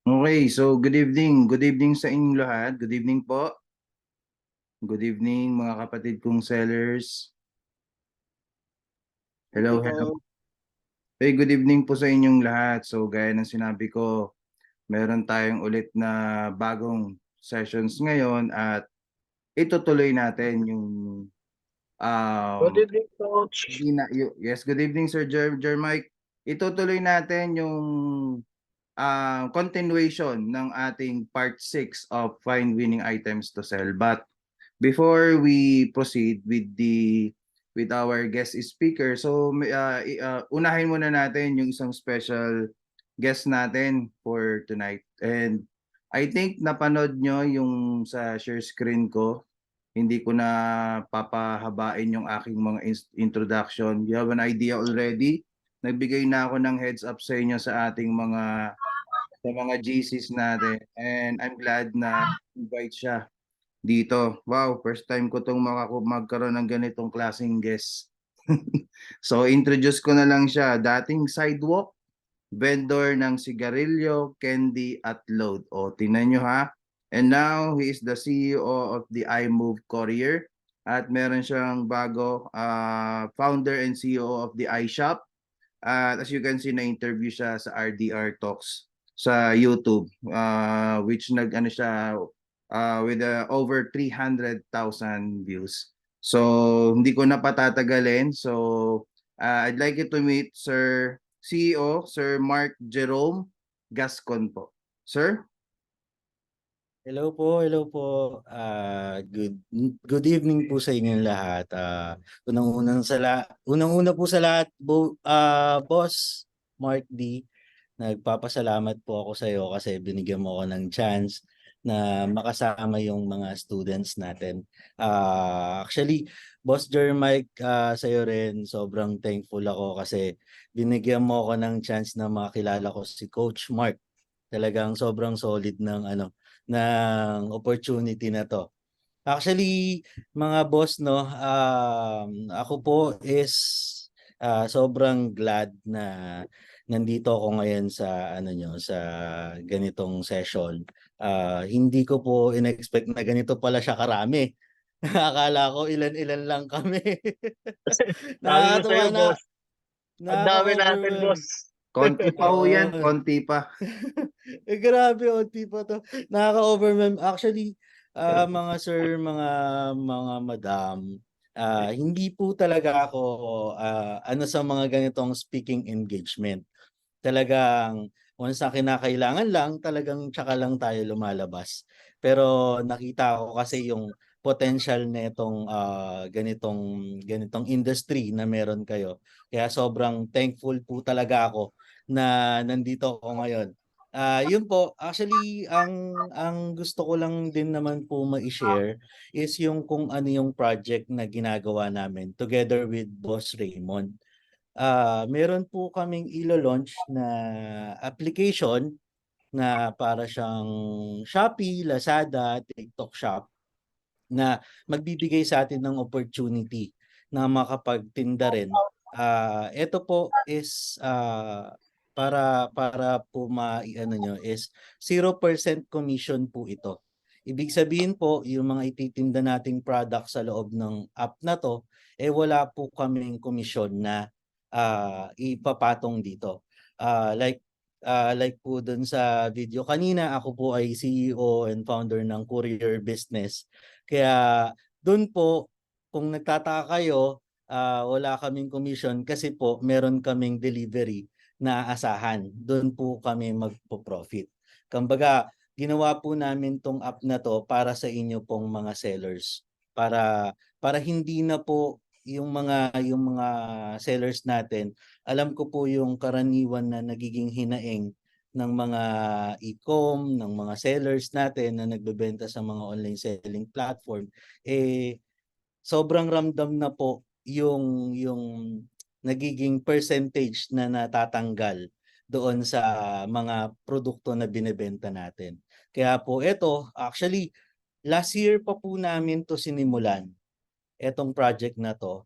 Okay, so good evening. Good evening sa inyong lahat. Good evening po. Good evening mga kapatid kong sellers. Hello, hello. Hey, good evening po sa inyong lahat. So gaya ng sinabi ko, meron tayong ulit na bagong sessions ngayon at itutuloy natin yung Good um evening, Coach. yes, good evening Sir Jermike. Itutuloy natin yung continuation ng ating part 6 of find winning items to sell. But before we proceed with our guest speaker, so unahin muna natin yung isang special guest natin for tonight. And I think napanood nyo yung sa share screen ko. Hindi ko na papahabain yung aking mga introduction. You have an idea already. Nagbigay na ako ng heads up sa inyo sa mga GCs natin. And I'm glad na invite siya dito. Wow, first time ko tong magkaroon ng ganitong klaseng guest. So introduce ko na lang siya. Dating sidewalk, vendor ng sigarilyo, candy at load. O, tingnan nyo ha. And now, he is the CEO of the iMove Courier. At meron siyang bago, founder and CEO of the iShop. As you can see, na-interview siya sa RDR Talks sa YouTube, which nag-ano siya, with over 300,000 views. So, hindi ko na patatagalin. So, I'd like you to meet Sir CEO, Sir Mark Jerome Gascon po. Sir? Hello po, hello po. Good evening po sa inyong lahat. Unang-una po sa lahat, Boss Mark D, nagpapasalamat po ako sa iyo kasi binigyan mo ako ng chance na makasama yung mga students natin. Actually, Boss Jermike, sa iyo rin sobrang thankful ako kasi binigyan mo ako ng chance na makilala ko si Coach Mark. Talagang sobrang solid ng opportunity na to. Actually, mga boss, no, ako po is sobrang glad na nandito ako ngayon sa sa ganitong session. Hindi ko po in-expect na ganito pala siya karami. Akala ko ilan-ilan lang kami. Sabi ko sa'yo, Nakakatuwa na boss. Ang dami natin, nakaka-overwhelm. boss. Konti pa ho yan, konti pa. Grabe, onti pa to. Nakaka-overwhelm. Actually, mga sir, mga madam, hindi po talaga ako sa mga ganitong speaking engagement. Talagang once na kinakailangan lang, talagang tsaka lang tayo lumalabas. Pero nakita ko kasi yung potential nitong ganitong industry na meron kayo. Kaya sobrang thankful po talaga ako na nandito ako ngayon. Yun po, actually ang gusto ko lang din naman po ma-share is yung kung ano yung project na ginagawa namin together with Boss Raymond. Meron po kaming ilo-launch na application na para siyang Shopee, Lazada, TikTok Shop na magbibigay sa atin ng opportunity na makapagtinda rin. Ito po is para po ano nyo is 0% commission po ito. Ibig sabihin po, yung mga ititinda nating product sa loob ng app na to, wala po kaming komisyon na ipapatong dito. Like po dun sa video kanina, ako po ay CEO and founder ng Courier Business. Kaya dun po, kung nagtataka kayo, wala kaming commission kasi po meron kaming delivery na aasahan. Doon po kami magpo-profit. Kumbaga, ginawa po namin tong app na to para sa inyo pong mga sellers. Para hindi na po yung mga sellers natin, alam ko po yung karaniwan na nagiging hinaing ng mga e-com, ng mga sellers natin na nagbebenta sa mga online selling platform, sobrang ramdam na po yung nagiging percentage na natatanggal doon sa mga produkto na binebenta natin. Kaya po ito, actually, last year pa po namin to sinimulan, etong project na to.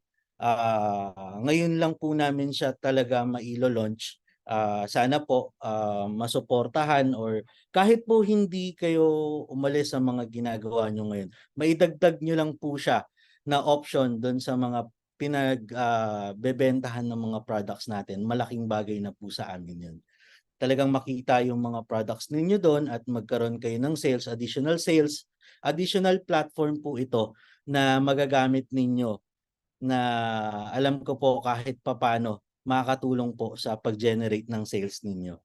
Ngayon lang po namin siya talaga mailo-launch. Sana po masuportahan, or kahit po hindi kayo umalis sa mga ginagawa nyo ngayon, maidagdag nyo lang po siya na option doon sa mga bebentahan ng mga products natin. Malaking bagay na po sa amin yun. Talagang makita yung mga products ninyo doon at magkaroon kayo ng sales, additional platform po ito na magagamit ninyo, na alam ko po kahit papano makakatulong po sa pag-generate ng sales ninyo.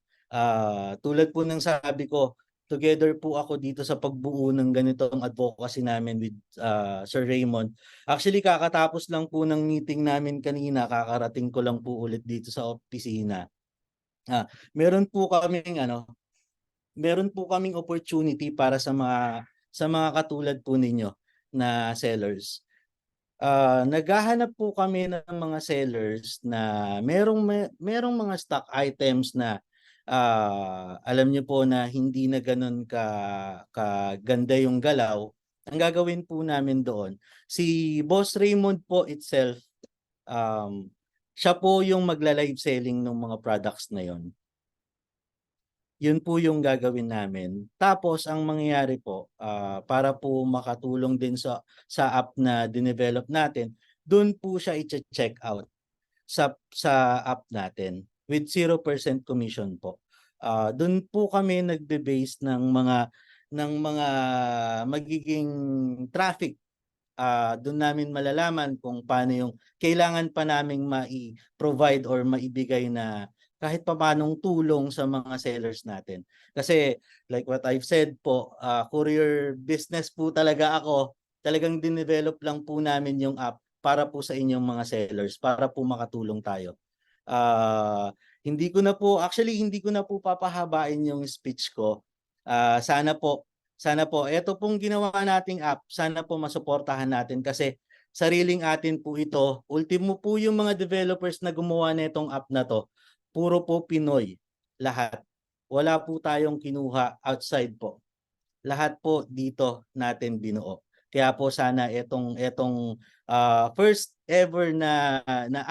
Tulad po ng sabi ko, together po ako dito sa pagbuo ng ganitong advocacy namin with Sir Raymond. Actually, kakatapos lang po ng meeting namin kanina, kakarating ko lang po ulit dito sa opisina. Meron po kaming meron po kaming opportunity para sa mga katulad po ninyo na sellers. Naghahanap po kami ng mga sellers na merong mga stock items na alam niyo po na hindi na ganun kaganda yung galaw. Ang gagawin po namin doon, si Boss Raymond po itself, siya po yung magla-live selling ng mga products na yon. Yun po yung gagawin namin. Tapos ang mangyayari po, para po makatulong din sa app na dinevelop natin, doon po siya i-check out sa app natin with 0% commission po. Doon po kami nagbe-base ng mga magiging traffic. Doon namin malalaman kung paano yung kailangan pa naming mai-provide or maibigay na kahit papanong tulong sa mga sellers natin. Kasi like what I've said po, courier business po talaga ako. Talagang dinevelop lang po namin yung app para po sa inyong mga sellers, para po makatulong tayo. Hindi ko na po papahabain yung speech ko. Sana po, ito pong ginawa nating app, sana po masuportahan natin kasi sariling atin po ito. Ultimo po yung mga developers na gumawa nitong app na to, puro po Pinoy, lahat. Wala po tayong kinuha outside po. Lahat po dito natin binuo. Kaya po sana etong first ever na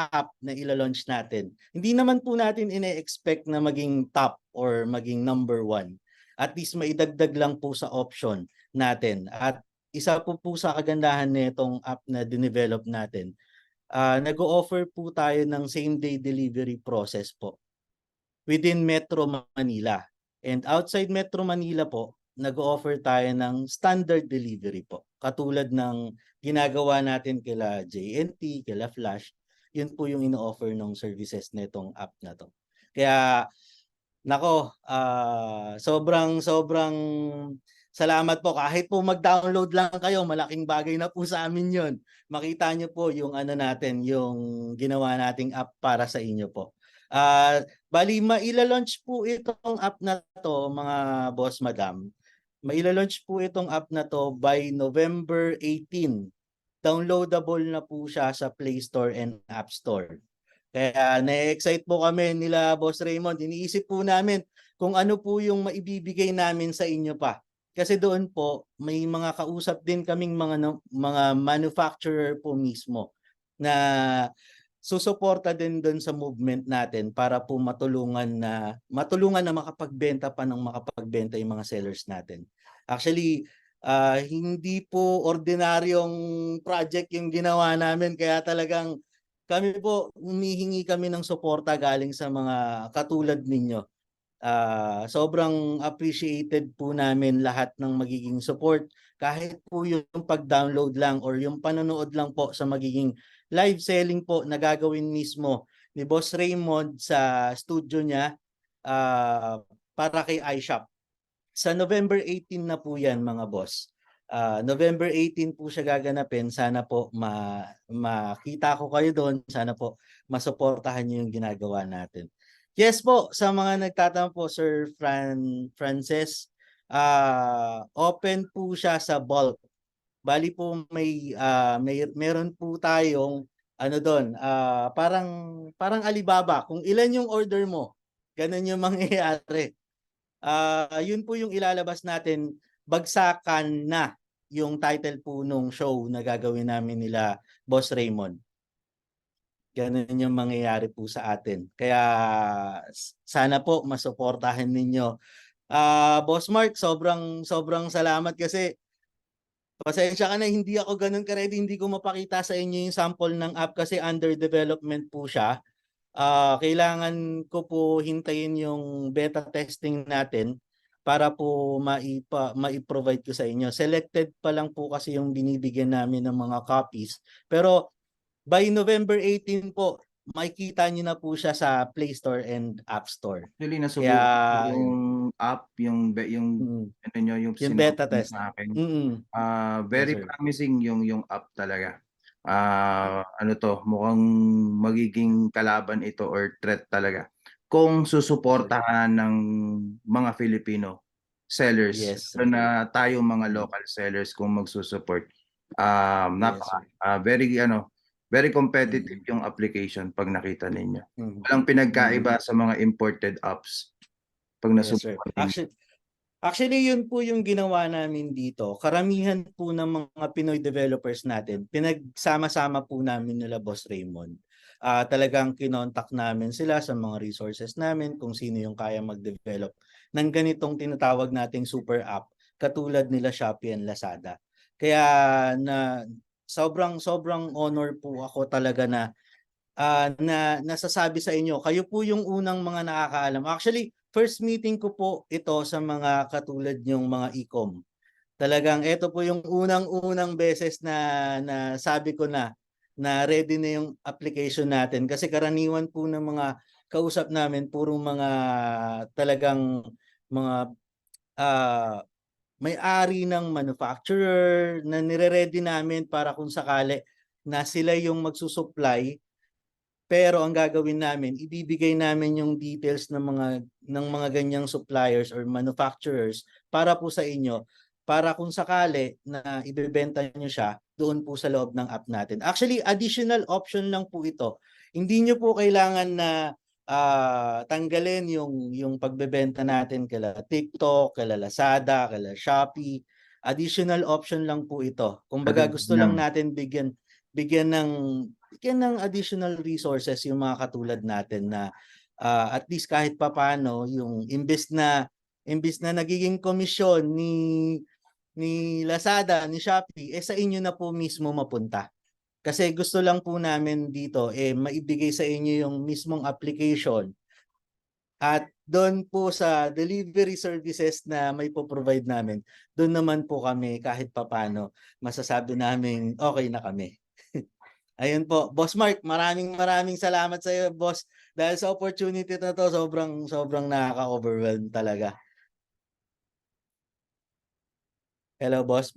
app na ila-launch natin. Hindi naman po natin ine-expect na maging top or maging number one. At least maidagdag lang po sa option natin. At isa po sa kagandahan nitong app na dinevelop natin, nag-o-offer po tayo ng same-day delivery process po within Metro Manila. And outside Metro Manila po, nag-o-offer tayo ng standard delivery po. Katulad ng ginagawa natin kila JNT, kila Flash, yun po yung ino-offer ng services nitong app na to. Kaya nako, sobrang salamat po. Kahit po mag-download lang kayo, malaking bagay na po sa amin 'yon. Makita niyo po yung natin, yung ginawa nating app para sa inyo po. Bali maila-launch po itong app na to, mga boss, madam. Maila-launch po itong app na to by November 18. Downloadable na po siya sa Play Store and App Store. Kaya na-excite po kami nila Boss Raymond. Iniisip po namin kung ano po yung maibibigay namin sa inyo pa. Kasi doon po may mga kausap din kaming mga manufacturer po mismo na susuporta din doon sa movement natin para po matulungan na makapagbenta yung mga sellers natin. Actually, hindi po ordinaryong project yung ginawa namin, kaya talagang kami po, humihingi kami ng suporta galing sa mga katulad ninyo. Sobrang appreciated po namin lahat ng magiging support, kahit po yung pag-download lang or yung panonood lang po sa magiging live selling po na gagawin mismo ni Boss Raymond sa studio niya para kay iShop. Sa November 18 na po yan, mga boss. November 18 po siya gaganapin. Sana po makita ko kayo doon. Sana po masuportahan niyo yung ginagawa natin. Yes po, sa mga nagtatanong po, Sir Frances, open po siya sa bulk. Bali po meron po tayong doon, parang Alibaba. Kung ilan yung order mo, ganun yung mangyayari. Yun po yung ilalabas natin, bagsakan na yung title po nung show na gagawin namin nila Boss Raymond. Ganun yung mangyayari po sa atin. Kaya sana po masuportahan ninyo. Boss Mark, sobrang sobrang salamat kasi pasensya ka na, hindi ako ganun ka-ready, hindi ko mapakita sa inyo yung sample ng app kasi under development po siya. Kailangan ko po hintayin yung beta testing natin para po mai-provide ko sa inyo. Selected pa lang po kasi yung binibigyan namin ng mga copies. Pero by November 18 po, makikita niyo na po siya sa Play Store and App Store. Actually, Kaya nasubukan ko yung app, mm, ano nyo, yung yung sinama beta niyo test. sa akin. Yes, Very sir. promising yung app talaga. Ano to, mukhang magiging kalaban ito or threat talaga. Kung susuportahan ng mga Filipino sellers, Yes, lalo sir. na tayo mga local sellers kung magsusupport. Yes, sir. Very competitive yung application pag nakita ninyo. Mm. Walang pinagkaiba sa mga imported apps pag Yes, sir. nasubukan ninyo. Actually, yun po yung ginawa namin dito. Karamihan po ng mga Pinoy developers natin, pinagsama-sama po namin nila Boss Raymond. Talagang kinontak namin sila sa mga resources namin kung sino yung kaya mag-develop ng ganitong tinatawag nating super app katulad nila Shopee and Lazada. Kaya na sobrang honor po ako talaga na nasasabi sa inyo, kayo po yung unang mga nakakaalam. Actually, first meeting ko po ito sa mga katulad yung mga e-com. Talagang ito po yung unang-unang beses na sabi ko na ready na yung application natin kasi karaniwan po ng mga kausap namin puro mga talagang mga ah, may-ari ng manufacturer na nire-ready namin para kung sakali na sila yung magsusupply. Pero ang gagawin namin, ibibigay namin yung details ng mga ganyang suppliers or manufacturers para po sa inyo para kung sakali na ibebenta nyo siya doon po sa loob ng app natin. Actually, additional option lang po ito. Hindi nyo po kailangan na tanggalin yung pagbebenta natin kala TikTok, kala Lazada, kala Shopee. Additional option lang po ito. Kumbaga gusto lang natin bigyan ng additional resources yung mga katulad natin na at least kahit papaano yung imbes na nagiging komisyon ni Lazada, ni Shopee, sa inyo na po mismo mapunta. Kasi gusto lang po namin dito maibigay sa inyo yung mismong application at doon po sa delivery services na may po-provide namin, doon naman po kami kahit papano masasabi namin okay na kami. Ayun po, Boss Mark, maraming salamat sa iyo, boss. Dahil sa opportunity na to, sobrang nakaka-overwhelm talaga. Hello, boss.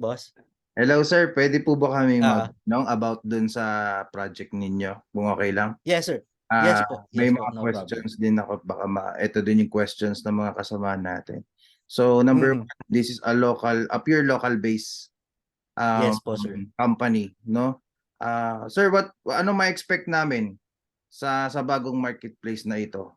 Hello sir, pwede po ba kami Ah, about dun sa project ninyo? Kung okay lang. yes, sir. Ah, may Yes po, mga no problem. questions din ako, baka ito din yung questions ng mga kasama natin. So number Mhm. one, this is a pure local base Yes po, sir. company, no? Sir, ano ma-expect namin sa bagong marketplace na ito?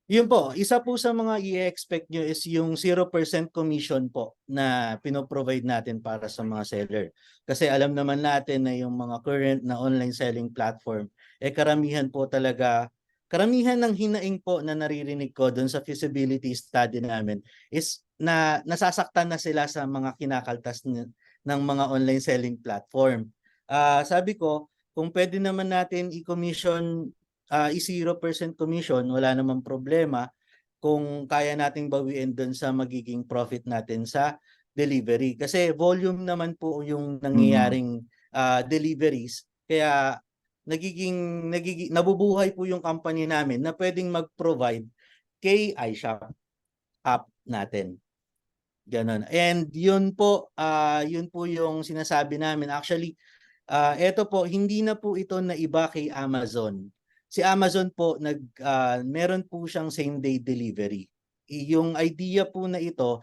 Yun po, isa po sa mga i-expect nyo is yung 0% commission po na pinoprovide natin para sa mga seller. Kasi alam naman natin na yung mga current na online selling platform, karamihan ng hinaing po na naririnig ko doon sa feasibility study namin is na nasasaktan na sila sa mga kinakaltas ng mga online selling platform. Sabi ko, kung pwede naman natin i-commission i-0% commission, wala namang problema kung kaya nating bawiin doon sa magiging profit natin sa delivery. Kasi volume naman po yung nangyayaring deliveries. Kaya nabubuhay po yung company namin na pwedeng mag-provide kay iShop app natin. Ganon. And yun po yung sinasabi namin. Actually, eto po, hindi na po ito na iba kay Amazon. Si Amazon po meron po siyang same day delivery. Yung idea po na ito,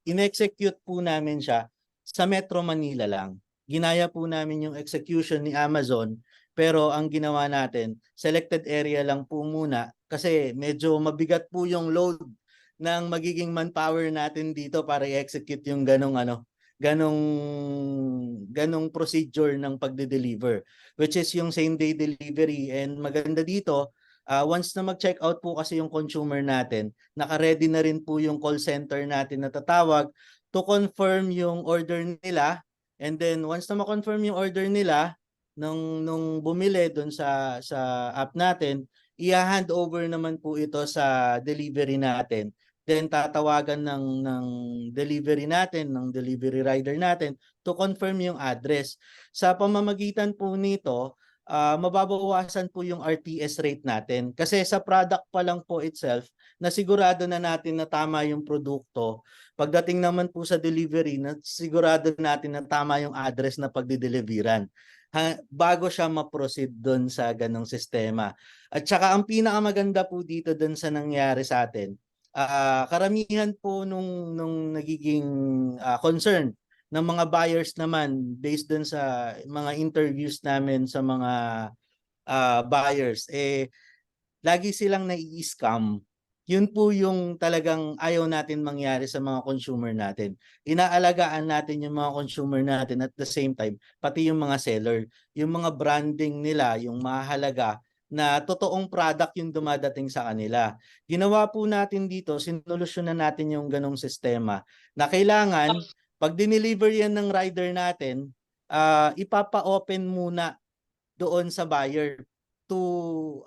inexecute po namin siya sa Metro Manila lang. Ginaya po namin yung execution ni Amazon, pero ang ginawa natin, selected area lang po muna kasi medyo mabigat po yung load ng magiging manpower natin dito para i-execute yung ganong procedure ng pagde-deliver, which is yung same day delivery. And maganda dito, once na mag-check out po kasi yung consumer natin, naka-ready na rin po yung call center natin na tatawag to confirm yung order nila. And then once na ma-confirm yung order nila nung bumili doon sa app natin, i-hand over naman po ito sa delivery natin. Then tatawagan ng delivery natin, ng delivery rider natin to confirm yung address. Sa pamamagitan po nito, mababawasan po yung RTS rate natin. Kasi sa product pa lang po itself, nasigurado na natin na tama yung produkto. Pagdating naman po sa delivery, nasigurado natin na tama yung address na pagdideliveran. Bago siya ma-proceed doon sa ganong sistema. At saka ang pinakamaganda po dito doon sa nangyari sa atin, karamihan po nung nagiging concern ng mga buyers naman based dun sa mga interviews namin sa mga buyers, lagi silang nai-scam. Yun po yung talagang ayaw natin mangyari sa mga consumer natin. Inaalagaan natin yung mga consumer natin at the same time, pati yung mga seller. Yung mga branding nila, yung mahalaga na totoong product yung dumadating sa kanila. Ginawa po natin dito, sinolusyonan natin yung ganong sistema na kailangan, pag dineliver yan ng rider natin, ipapa-open muna doon sa buyer to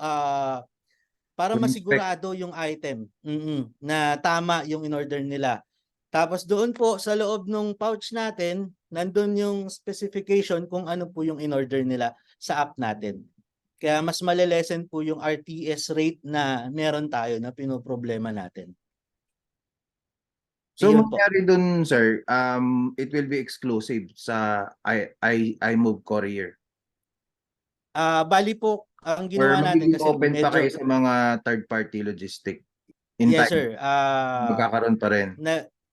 para masigurado yung item na tama yung in-order nila. Tapos doon po sa loob ng pouch natin, nandun yung specification kung ano po yung in-order nila sa app natin. Kaya mas malelesen po yung RTS rate na meron tayo na pinoproblema natin. So Ayun po. mangyari dun, sir, it will be exclusive sa iMove Courier. Bali po, ang Or ginawa natin magiging kasi open pa kayo medyo, sa mga third-party logistic in yes time? sir, Magkakaroon pa rin.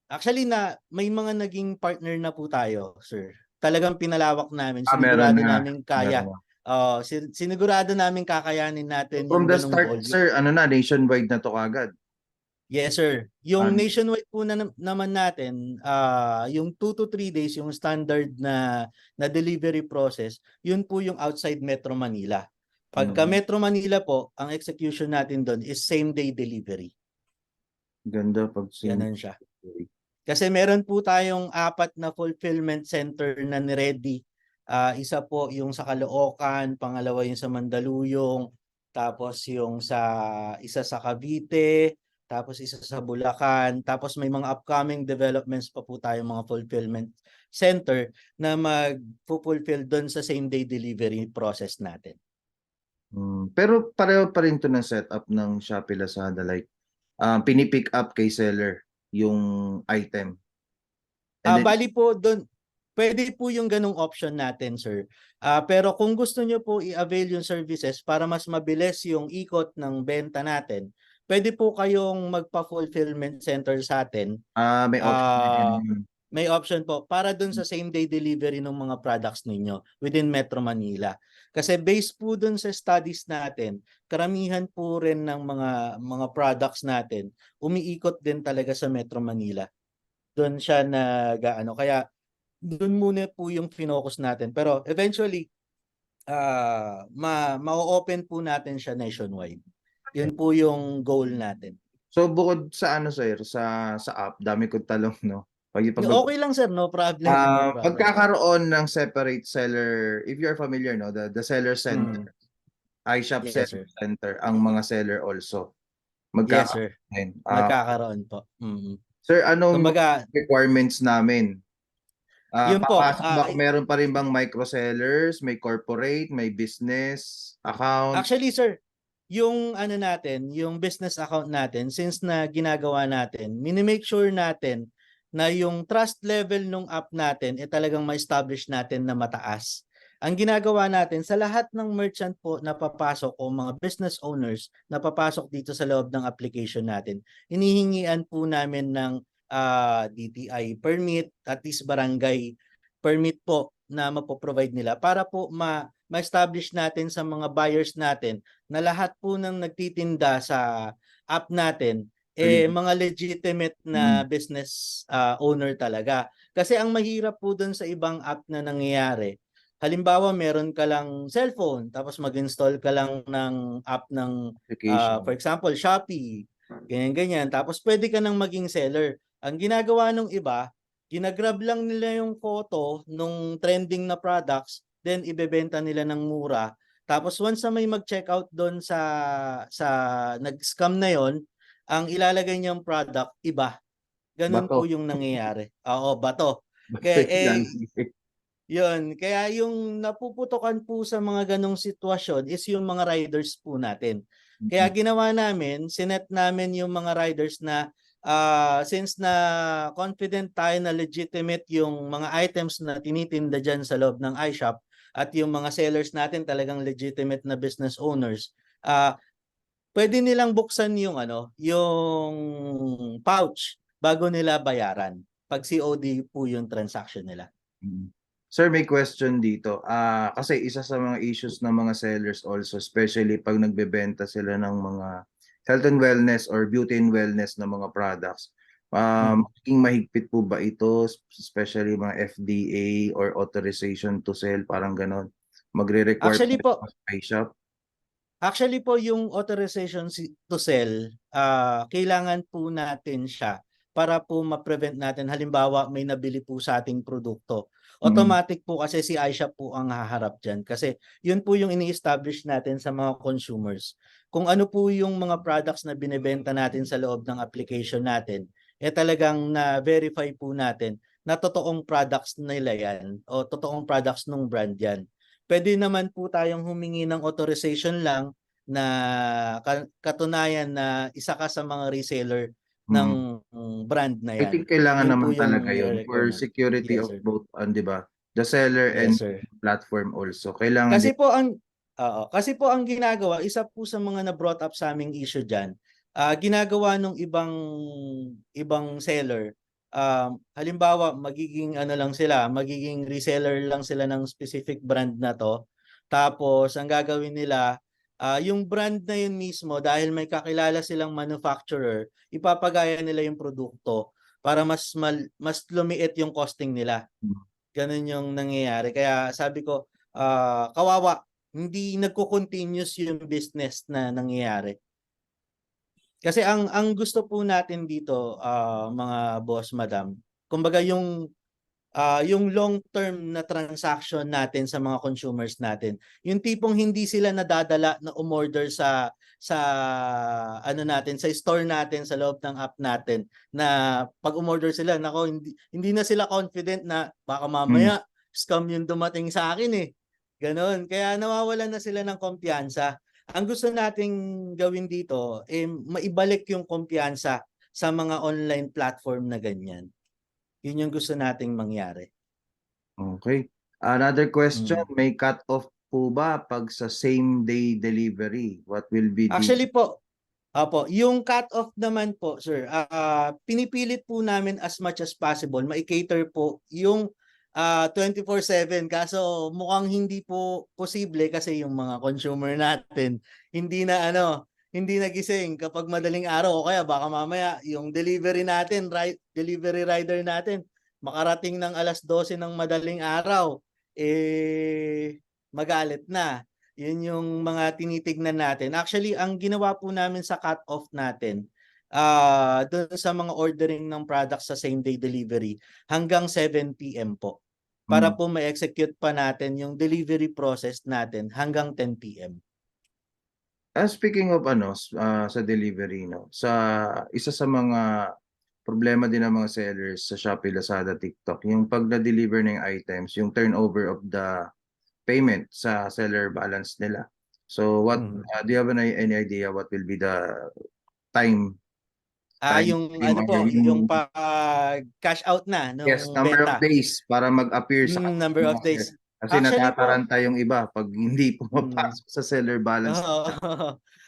actually may mga naging partner na po tayo, sir. Talagang pinalawak namin, Meron sinigurado na. namin kaya. Meron na. Sinigurado namin kakayanin natin From yung the ganung start, volume. sir, nationwide na to kagad. Yes, sir. Yung Ano? nationwide po naman natin, yung 2 to 3 days, yung standard na delivery process, yun po yung outside Metro Manila. Pagka Metro Manila po, ang execution natin doon is same day delivery. Ganda pag Ganun siya. Kasi meron po tayong 4 na fulfillment center na ni-ready. Isa po yung sa Caloocan, pangalawa yung sa Mandaluyong, tapos yung isa sa Cavite, tapos isa sa Bulacan, tapos may mga upcoming developments pa po tayong mga fulfillment center na mag-fulfill doon sa same day delivery process natin. Pero pareho pa rin to ng setup ng Shopee Lazada, like pinipick up kay seller yung item. And then, Bali po doon, pwede po yung ganung option natin, sir. Pero kung gusto nyo po i-avail yung services para mas mabilis yung ikot ng benta natin, pwede po kayong magpa-fulfillment center sa atin. may option na yun. May option po para dun sa same day delivery ng mga products ninyo within Metro Manila. Kasi based po dun sa studies natin, karamihan po rin ng mga products natin umiikot din talaga sa Metro Manila. Doon siya kaya doon muna po yung focus natin. Pero eventually, ma-open po natin siya nationwide. Yun po yung goal natin. So bukod sa sir, sa app, dami kong talong, no? Okay lang sir, no problem. No problem. Pagkakaroon ng separate seller, if you're familiar, no, the seller center, iShop Yes, Seller sir. Center, ang mga seller also. Yes, sir. Magkakaroon. Magkakaroon po. Sir, anong Kumbaga, requirements namin? yun po. Meron pa rin bang micro sellers, may corporate, may business account? Actually, sir, yung natin, yung business account natin, since na ginagawa natin, minimake sure natin na yung trust level ng app natin talagang ma-establish natin na mataas. Ang ginagawa natin sa lahat ng merchant po na papasok o mga business owners na papasok dito sa loob ng application natin, hinihingian po namin ng DTI permit, at least barangay permit po na mapoprovide nila para po ma-establish natin sa mga buyers natin na lahat po ng nagtitinda sa app natin mga legitimate na business owner talaga. Kasi ang mahirap po dun sa ibang app na nangyayari, halimbawa meron ka lang cellphone tapos mag-install ka lang ng app ng application. for example Shopee, ganyan-ganyan, tapos pwede ka nang maging seller. Ang ginagawa nung iba, ginagrab lang nila yung photo nung trending na products, then ibebenta nila ng mura. Tapos once na may mag-checkout doon sa nag-scam na yon, ang ilalagay niyang product iba. Ganun po Bato. yung nangyayari. Oo, bato. Bato Kaya yan. yun, kaya yung napuputukan po sa mga ganong sitwasyon is yung mga riders po natin. Kaya ginawa namin, sinet namin yung mga riders na since na confident tayo na legitimate yung mga items na tinitinda dyan sa loob ng iShop at yung mga sellers natin talagang legitimate na business owners, pwede nilang buksan yung yung pouch bago nila bayaran. Pag COD po yung transaction nila. Sir, may question dito. Kasi isa sa mga issues ng mga sellers also, especially pag nagbebenta sila ng mga health and wellness or beauty and wellness na mga products, magiging mahigpit po ba ito, especially mga FDA or authorization to sell, parang ganon? Magre-require Actually po, sa iShop? Actually po yung authorization to sell, kailangan po natin siya para po ma-prevent natin halimbawa may nabili po sa ating produkto. Automatic po kasi si iShop po ang haharap diyan kasi yun po yung ini-establish natin sa mga consumers. Kung ano po yung mga products na binebenta natin sa loob ng application natin, talagang na-verify po natin na totoong products nila yan o totoong products ng brand yan. Pwede naman po tayong humingi ng authorization lang na katunayan na isa ka sa mga reseller ng brand na I yan. think kailangan Yun po naman talaga yung yun for requirement. security Yes, of sir. both, di ba? The seller and Yes, sir. platform also. Kailangan Kasi din. po ang ginagawa, isa po sa mga na-brought up sa aming issue diyan, ginagawa ng ibang seller. Halimbawa, magiging lang sila, magiging reseller lang sila ng specific brand na to. Tapos ang gagawin nila, yung brand na yun mismo dahil may kakilala silang manufacturer, ipapagaya nila yung produkto para mas lumiit yung costing nila. Ganun yung nangyayari. Kaya sabi ko, kawawa, hindi nagko-continuous yung business na nangyayari. Kasi ang gusto po natin dito, mga boss, madam, kumbaga yung long-term na transaction natin sa mga consumers natin. Yung tipong hindi sila nadadala na umorder sa natin, sa store natin, sa loob ng app natin, na pag umorder sila, nako, hindi na sila confident na baka mamaya scam yung dumating sa akin eh. Ganon. Kaya nawawalan na sila ng kumpiyansa. Ang gusto nating gawin dito maibalik yung kumpiyansa sa mga online platform na ganyan. Yun yung gusto nating mangyari. Okay. Another question, may cut-off po ba pag sa same day delivery? What will be the... Actually po, yung cut-off naman po, sir, pinipilit po namin as much as possible, ma-cater po yung 24/7. Kaso mukhang hindi po posible kasi yung mga consumer natin hindi nagising kapag madaling araw o kaya baka mamaya yung delivery delivery rider natin makarating ng 12:00 ng madaling araw, magalit na. Yun yung mga tinitignan natin. Actually, ang ginawa po namin sa cut-off natin, doon sa mga ordering ng products sa same-day delivery, hanggang 7 p.m. po. Para po ma-execute pa natin yung delivery process natin hanggang 10 p.m. Speaking of sa delivery, sa isa sa mga problema din ng mga sellers sa Shopee, Lazada, TikTok, yung pag na-deliver ng items, yung turnover of the payment sa seller balance nila. So do you have any idea what will be the time Yung cash out na yes, nung number of benta. days para mag-appear sa Number mga of days. seller. Kasi Actually po, natataranta yung iba pag hindi pumapasok sa seller balance.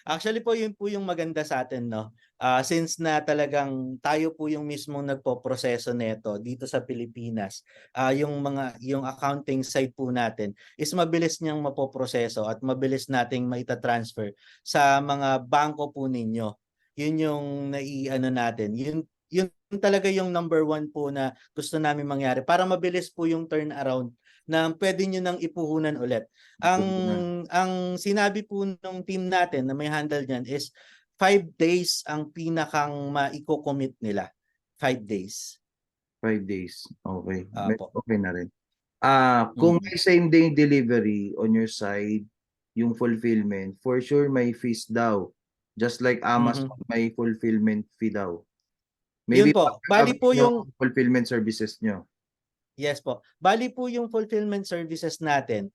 Actually po, yun po yung maganda sa atin, no? Since na talagang tayo po yung mismong nagpo-proseso nito dito sa Pilipinas, yung accounting side po natin is mabilis niyang mapoproseso at mabilis nating maita-transfer sa mga bangko po ninyo. Yun yung naiano natin. Yun talaga yung number one po na gusto namin mangyari para mabilis po yung turnaround na pwede nyo nang ipuhunan ulit. Ang sinabi po ng team natin na may handle niyan is 5 days ang pinakang maiko-commit nila. 5 days. 5 days. Okay. Apo. Okay na rin. Kung Mm. may same day delivery on your side, yung fulfillment, for sure may fees daw. Just like Amazon, Mhm. may fulfillment fee daw. Yun Maybe po. Bali po yung fulfillment services nyo. Yes po. Bali po yung fulfillment services natin,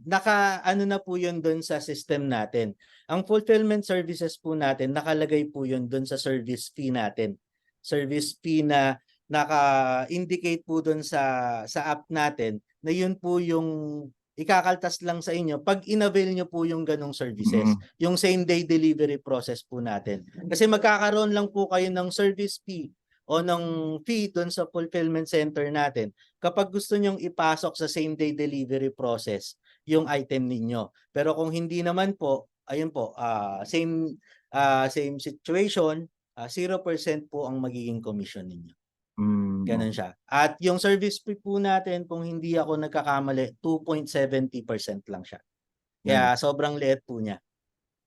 naka ano na po yun doon sa system natin. Ang fulfillment services po natin, nakalagay po yun doon sa service fee natin. Service fee na naka-indicate po doon sa app natin na yun po yung ikakaltas lang sa inyo pag inavail nyo po yung ganong services. Mm. Yung same day delivery process po natin. Kasi magkakaroon lang po kayo ng service fee o ng fee doon sa fulfillment center natin kapag gusto nyong ipasok sa same day delivery process yung item ninyo. Pero kung hindi naman po, ayun po, same situation, 0% po ang magiging commission ninyo. Ganun Okay. siya. At yung service fee po natin, kung hindi ako nagkakamali, 2.70% lang siya. Kaya sobrang liit po niya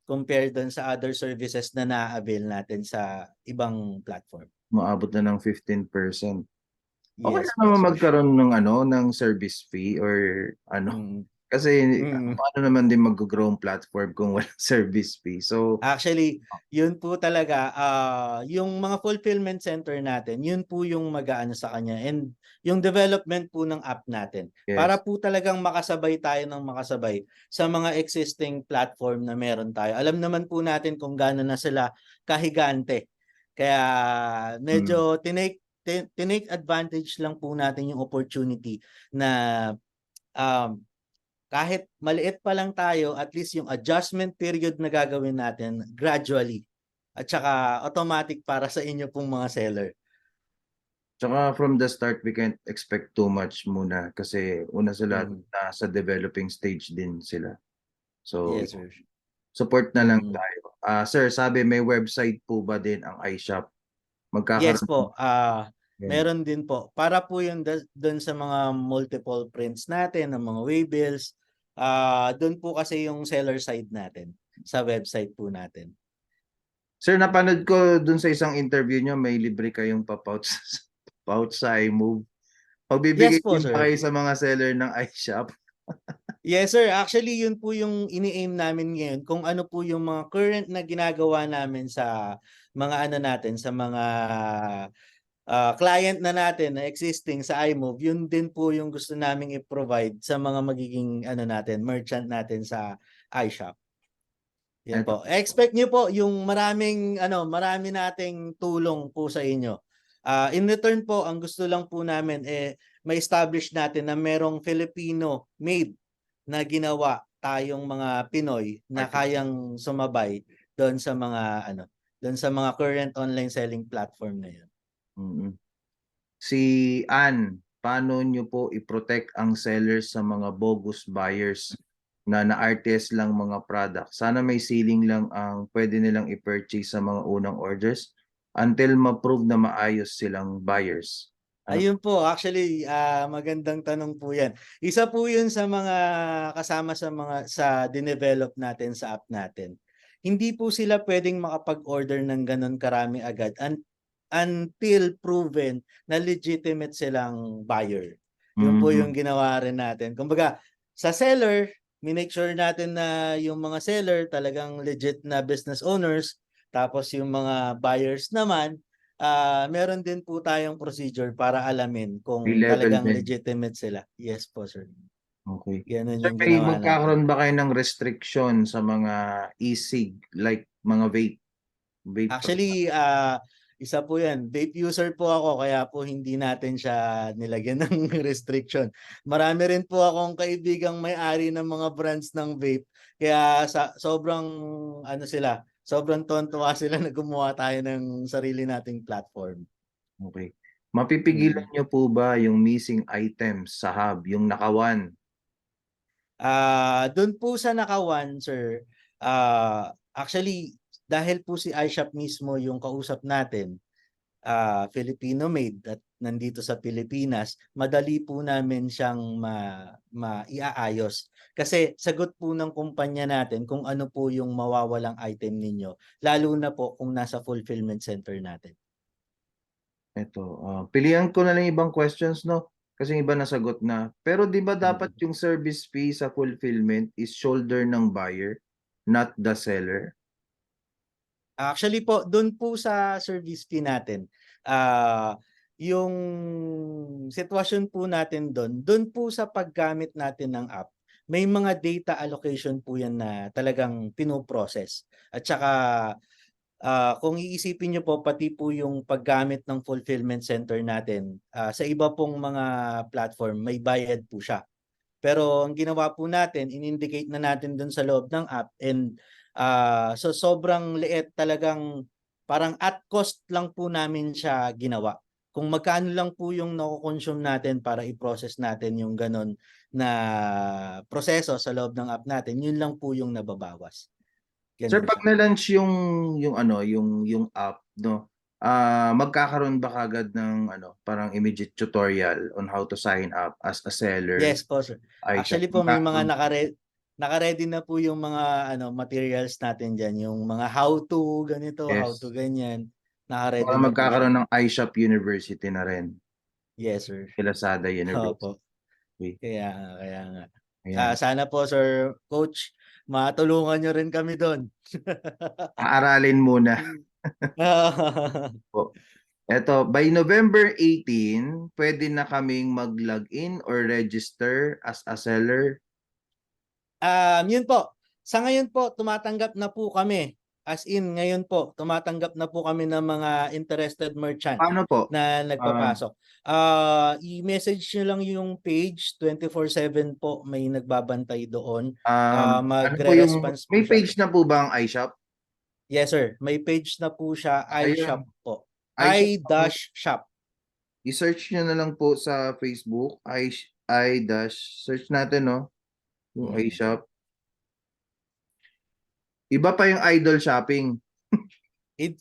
compared dun sa other services na na-avail natin sa ibang platform. Maabot na ng 15%. Okay Yes lang po, naman sir. magkaroon ng service fee or ano. Mm. Kasi Mm. paano naman din mag-grow ang platform kung walang service fee. So, Actually, yun po talaga, yung mga fulfillment center natin, yun po yung mag-aano sa kanya and yung development po ng app natin. Para yes. po talagang makasabay tayo ng makasabay sa mga existing platform na meron tayo. Alam naman po natin kung gaano na sila kahigante. Kaya medyo tinake advantage lang po natin yung opportunity na um, kahit maliit pa lang tayo, at least yung adjustment period na gagawin natin gradually at saka automatic para sa inyo pong mga seller. Tsaka from the start, we can't expect too much muna kasi una sa lahat, Mm. sa developing stage din sila. So, Yes, sir. support na lang Mm. tayo. Sir, sabi may website po ba din ang iShop? Yes Magkakaroon po, din. meron din po. Para po yung doon sa mga multiple prints natin, ng mga waybills, doon po kasi yung seller side natin sa website po natin. Sir, napanood ko dun sa isang interview nyo, may libre kayong pa-pouch, pouch sa iMove. Yes Pagbibigay po, din ba sir. kayo sa mga seller ng iShop? Yes, sir. Actually, yun po yung ini-aim namin ngayon kung ano po yung mga current na ginagawa namin sa mga ano natin, sa mga client na natin na existing sa iMove. Yun din po yung gusto naming i-provide sa mga magiging ano natin, merchant natin sa iShop. Yan Eto, po. Expect niyo po yung marami nating tulong po sa inyo. In return po, ang gusto lang po namin ma-establish natin na merong Filipino made na ginawa tayong mga Pinoy na kayang sumabay doon sa mga current online selling platform na 'yon. mm. Si Ann, paano nyo po i-protect ang sellers sa mga bogus buyers na na-RTS lang mga product? Sana may ceiling lang ang pwede nilang i-purchase sa mga unang orders until ma-prove na maayos silang buyers. Ano? Ayun po, actually, magandang tanong po 'yan. Isa po 'yun sa mga kasama sa dinevelop natin sa app natin. Hindi po sila pwedeng makapag-order ng gano'n karami agad until proven na legitimate silang buyer. 'Yun po yung Mm, ginawa rin natin. Kumbaga, sa seller, minake sure natin na yung mga seller talagang legit na business owners, tapos yung mga buyers naman, meron din po tayong procedure para alamin kung level talagang din. legitimate sila. Yes po, sir. Okay. Gano'n Sir, yung may ginawa natin. magkakaroon ba kayo ng restriction sa mga e-cig like mga vape Actually, isa po yan. Vape user po ako kaya po hindi natin siya nilagyan ng restriction. Marami rin po akong kaibigang may-ari ng mga brands ng vape. Kaya sobrang sobrang tontuwa sila na gumawa tayo ng sarili nating platform. Okay. Mapipigilan Mm. nyo po ba yung missing items sa hub, yung nakawan? Doon po sa nakawan, sir, actually dahil po si iShop mismo yung kausap natin, Filipino made at nandito sa Pilipinas, madali po namin siyang maiaayos. Kasi sagot po ng kumpanya natin kung ano po yung mawawalang item ninyo, lalo na po kung nasa fulfillment center natin. Ito, pilihan ko na lang ibang questions, no? Kasi yung iba nasagot na. Pero di ba dapat yung service fee sa fulfillment is shoulder ng buyer, not the seller? Actually po, doon po sa service fee natin, yung sitwasyon po natin doon po sa paggamit natin ng app, may mga data allocation po yan na talagang pinoprocess. At saka kung iisipin nyo po, pati po yung paggamit ng fulfillment center natin, sa iba pong mga platform, may bayad po siya. Pero ang ginawa po natin, in-indicate na natin dun sa loob ng app, and so sobrang liit, talagang parang at cost lang po namin siya ginawa. Kung magkano lang po yung nako-consume natin para i-process natin yung ganon na proseso sa loob ng app natin, yun lang po yung nababawas. Sir, Ganun pag siya. na-launch yung app, no? Magkakaroon ba kagad ng parang immediate tutorial on how to sign up as a seller? Yes po, sir. iShop. Actually po, may mga naka-ready na po yung mga materials natin diyan, yung mga how to ganito, how to Yes. ganyan. Naka-ready Baka na po siya. magkakaroon ng iShop University na rin. Yes, sir. Lazada University. Opo. Kaya nga. Ayan. Sana po, Sir Coach, matulungan nyo rin kami doon. Aaralin muna. Po. Eto, by November 18, pwede na kaming mag-login or register as a seller. Yun po. Sa ngayon po, tumatanggap na po kami. As in, ngayon po, tumatanggap na po kami ng mga interested merchant Paano po? na nagpapasok. I-message nyo lang yung page, 24/7 po may nagbabantay doon. Ano po yung, Magre-response po may siya. page na po ba ang iShop? Yes, sir. May page na po siya, iShop Ayun. po. iShop. i-shop. I-search nyo na lang po sa Facebook, search natin, no? Yung iShop. Iba pa yung Idol Shopping.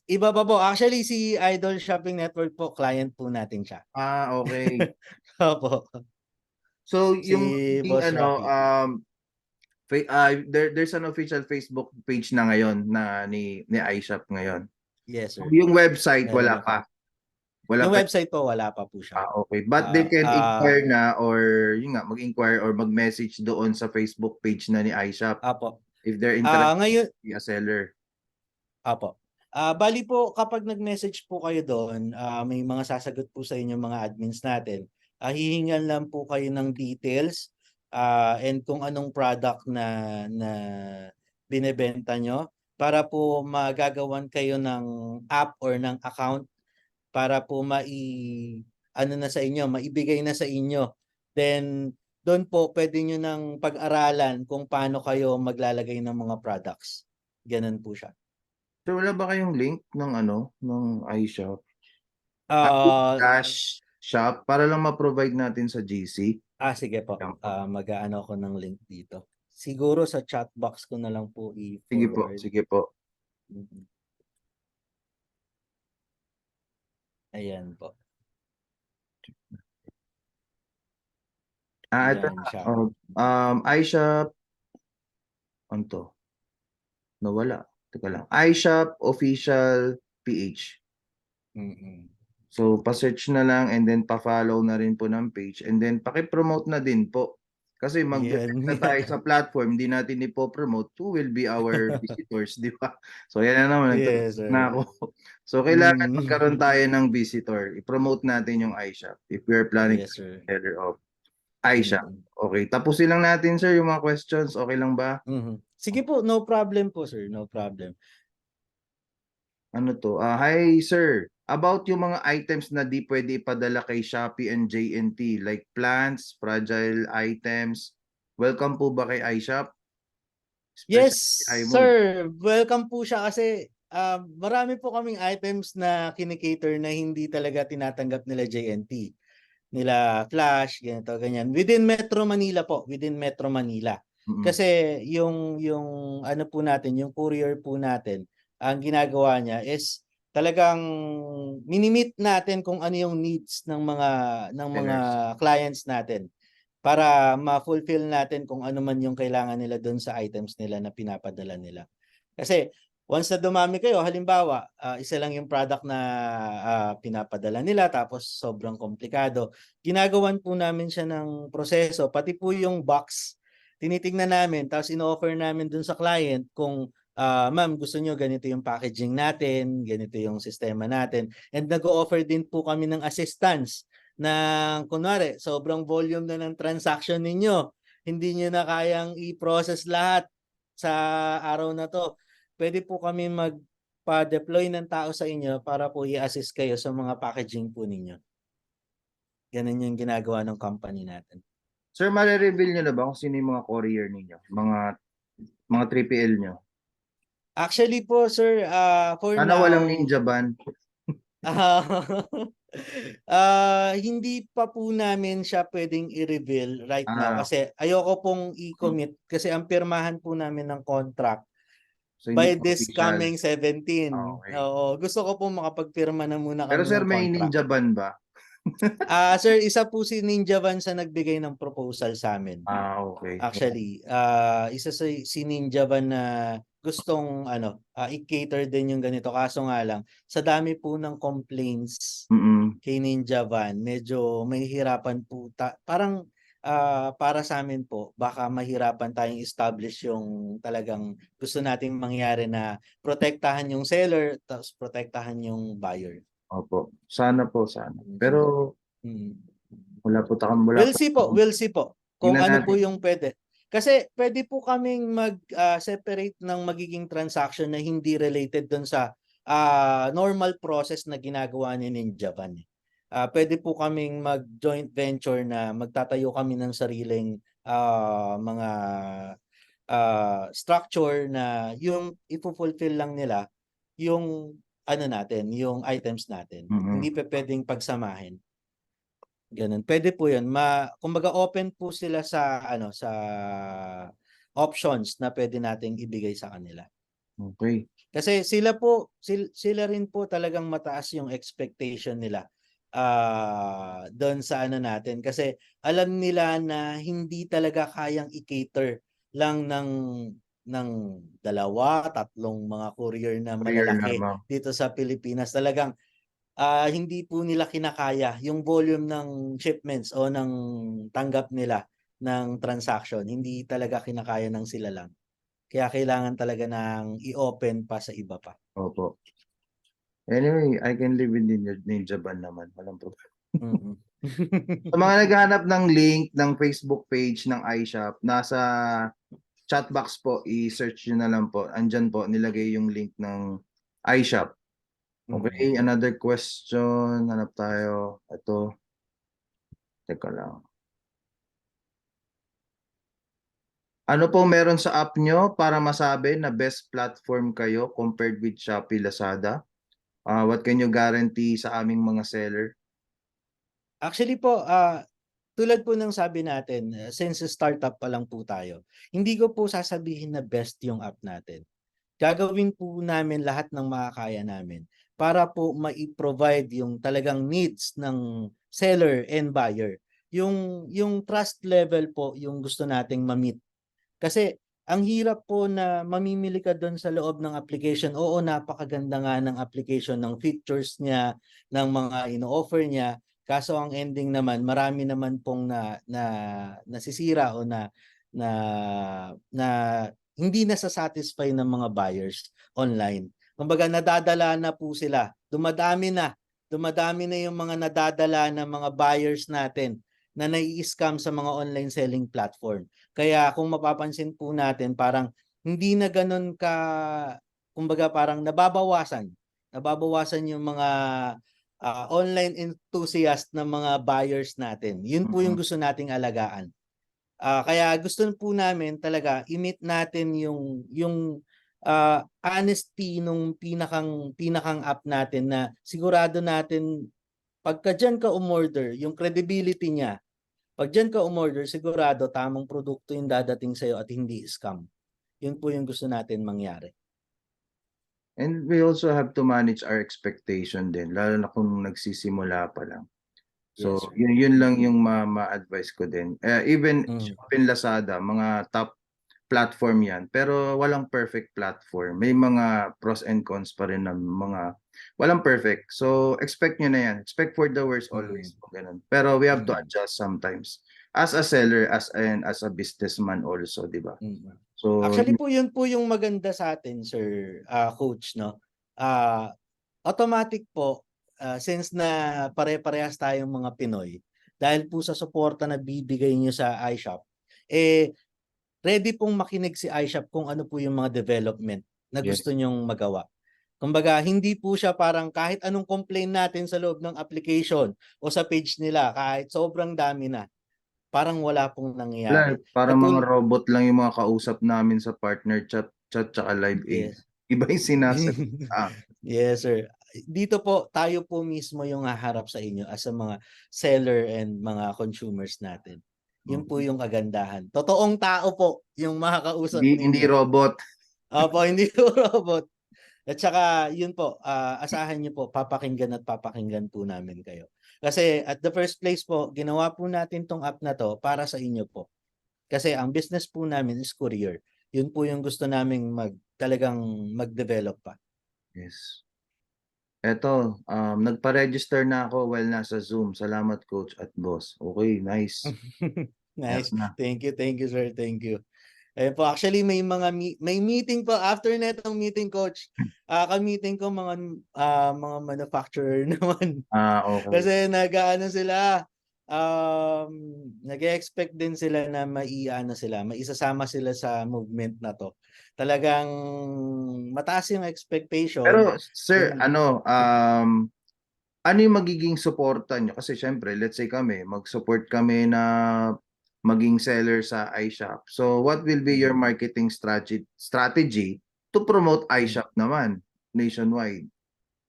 Iba pa po. Actually, si Idol Shopping Network po, client po natin siya. Okay. Opo. So, Si yung Boss Rocky. there's an official Facebook page na ngayon na ni iShop ngayon. Yes, sir. Yung website, Meron wala na po. pa. Wala Yung pa. website po, wala pa po siya. Okay. But they can inquire na, or yun nga, mag-inquire or mag-message doon sa Facebook page na ni iShop Apo. if they're interested Ngayon, to be a seller. apo. Bali po, kapag nag-message po kayo doon, may mga sasagot po sa inyo mga admins natin. Hihingan lang po kayo ng details and kung anong product na binebenta nyo para po magagawan kayo ng app or ng account para po maibigay na sa inyo. Then doon po pwede nyo nang pag-aralan kung paano kayo maglalagay ng mga products. Ganun po siya. So, wala ba kayong link ng ng iShop? Uh, Shop para lang ma-provide natin sa GC. Sige po. Mag-aano ako ng link dito. Siguro sa chat box ko na lang po i-forward. Sige po. Ayan po. Ito Ayan na. siya. iShop. Ano to? Nawala. Teka lang. iShop Official PH. So, pa-search na lang and then pa-follow na rin po ng page and then paki-promote na din po. Kasi mag-na tayo sa platform, hindi natin ipo-promote, who will be our visitors, di ba? So, yan na naman. Yes, sir. Na ako. So, kailangan magkaroon tayo ng visitor. I-promote natin yung iShop if we are planning Yes, to sir. be seller of iShop. Okay. Tapusin lang natin, sir, yung mga questions. Okay lang ba? Sige po, no problem po, sir. No problem. Ano to? Hi, sir. About yung mga items na di pwede ipadala kay Shopee and JNT, like plants, fragile items, welcome po ba kay iShop? Yes, sir. Welcome po siya kasi marami po kaming items na kinikater na hindi talaga tinatanggap nila JNT. Nila Flash, ganito, ganyan. Within Metro Manila po. Within Metro Manila. Kasi yung ano po natin, yung courier po natin, ang ginagawa niya is talagang minimit natin kung ano yung needs ng mga Sellers. clients natin para ma-fulfill natin kung ano man yung kailangan nila doon sa items nila na pinapadala nila. Kasi once na dumami kayo, halimbawa, isa lang yung product na pinapadala nila tapos sobrang komplikado. Ginagawan po namin siya ng proseso, pati po yung box, tinitingnan namin tapos ino-offer namin doon sa client kung ma'am, gusto nyo ganito yung packaging natin, ganito yung sistema natin. And nag-o-offer din po kami ng assistance na kunwari, sobrang volume na ng transaction ninyo, hindi nyo na kayang i-process lahat sa araw na to. Pwede po kami magpa-deploy ng tao sa inyo para po i-assist kayo sa mga packaging po ninyo. Ganun yung ginagawa ng company natin. Sir, mare-reveal nyo na ba kung sino yung mga courier ninyo? Mga 3PL nyo? Actually po, sir, for Sana now, walang ninja ban. hindi pa po namin siya pwedeng i-reveal right now kasi ayoko pong i-commit kasi ang pirmahan po namin ng contract So, hindi by pa this official. coming 17. Okay. Oo, gusto ko pong makapagpirma na muna Pero kami sir, ng may contract. ninja ban ba? Sir, isa po si Ninja Van sa nagbigay ng proposal sa amin. Okay. Actually, isa si Ninja Van na gustong i-cater din yung ganito. Kaso nga lang, sa dami po ng complaints Mm-mm. kay Ninja Van, medyo mahihirapan po. Parang para sa amin po, baka mahirapan tayong establish yung talagang gusto nating mangyari na protektahan yung seller, tapos protektahan yung buyer. Opo. Sana po, sana. Pero Mm. wala We'll po. see po, we'll see po kung Tingnan ano po natin. yung pwede. Kasi pwede po kaming mag-separate ng magiging transaction na hindi related dun sa normal process na ginagawa ni Ninja Van. Pwede po kaming mag-joint venture na magtatayo kami ng sariling mga structure na yung ipo-fulfill lang nila yung natin, yung items natin. Mm-mm. Hindi pa pwedeng pagsamahin. Ganun. Pwede po 'yun. Kumbaga open po sila sa sa options na pwede nating ibigay sa kanila. Okay. Kasi sila rin po talagang mataas yung expectation nila doon sa natin kasi alam nila na hindi talaga kayang i-cater lang ng dalawa, tatlong mga courier na Courier malalaki lamang. dito sa Pilipinas. Talagang hindi po nila kinakaya yung volume ng shipments o ng tanggap nila ng transaction. Hindi talaga kinakaya ng sila lang. Kaya kailangan talaga ng i-open pa sa iba pa. Opo. Anyway, I can live in ninja ban naman. Walang problema. Mm-mm. Sa mga naghahanap ng link ng Facebook page ng iShop, nasa chat box po, i-search nyo na lang po. Andyan po, nilagay yung link ng iShop. Okay, another question. Hanap tayo. Ito. Teka lang. Ano po meron sa app nyo para masabi na best platform kayo compared with Shopee, Lazada? What can you guarantee sa aming mga seller? Actually po, tulad po ng sabi natin, since startup pa lang po tayo, hindi ko po sasabihin na best yung app natin. Gagawin po namin lahat ng makakaya namin para po mai-provide yung talagang needs ng seller and buyer. Yung trust level po yung gusto nating ma-meet. Kasi ang hirap po na mamimili ka doon sa loob ng application. Oo, napakaganda nga ng application, ng features niya, ng mga ino-offer niya. Kaso ang ending naman, marami naman pong nasisira o na na hindi satisfy ng mga buyers online. Kumbaga nadadala na po sila. Dumadami na yung mga nadadala ng mga buyers natin na nai-scam sa mga online selling platform. Kaya kung mapapansin po natin, parang hindi na ganun kumbaga parang nababawasan. Nababawasan yung mga online enthusiast ng mga buyers natin. Yun po yung gusto nating alagaan. Kaya gusto po namin talaga i-meet natin yung honesty nung pinakang app natin na sigurado natin pagka diyan ka umorder, yung credibility niya, pag diyan ka umorder, sigurado tamang produkto yung dadating sa'yo at hindi scam. Yun po yung gusto natin mangyari. And we also have to manage our expectation din, lalo na kung nagsisimula pa lang. So, Yes, sir. yun lang yung ma-advise ko din. Even Mm. Shopee and Lazada, mga top platform yan. Pero walang perfect platform. May mga pros and cons pa rin ng mga walang perfect. So, expect nyo na yan. Expect for the worst always. Ganun. Pero we have to adjust sometimes. As a seller, as a businessman also, di ba? Mm. So, Actually po, yun po yung maganda sa atin, Sir Coach, no? Automatic po, since na pare-parehas tayong mga Pinoy, dahil po sa suporta na bibigay nyo sa iShop, ready pong makinig si iShop kung ano po yung mga development na gusto yes. nyong magawa. Kumbaga, hindi po siya parang kahit anong complain natin sa loob ng application o sa page nila, kahit sobrang dami na, parang wala pong nangyayari. Parang mga robot lang yung mga kausap namin sa partner chat tsaka live aid. Yes. Iba yung sinasagot. Yes, sir. Dito po, tayo po mismo yung haharap sa inyo as a mga seller and mga consumers natin. Yun po yung kagandahan. Totoong tao po yung makakausap Hindi ninyo. robot. Opo, hindi po robot. At saka, yun po, asahan nyo po, papakinggan at papakinggan po namin kayo. Kasi at the first place po, ginawa po natin tong app na to para sa inyo po. Kasi ang business po namin is courier. Yun po yung gusto naming talagang mag-develop pa. Yes. Eto, nagpa-register na ako while nasa Zoom. Salamat coach at boss. Okay, nice. Nice. Na. Thank you, sir. Thank you. Eh po, actually may mga may meeting po after netong meeting, coach. Ka-meeting ko mga manufacturer naman. Okay. Kasi nag-aano sila, nag-expect din sila na maisasama sila sa movement na to. Talagang mataas yung expectation. Pero sir, Yung, ano yung magiging suporta nyo? Kasi syempre, let's say kami, mag-support kami na maging seller sa iShop. So what will be your marketing strategy to promote iShop naman nationwide?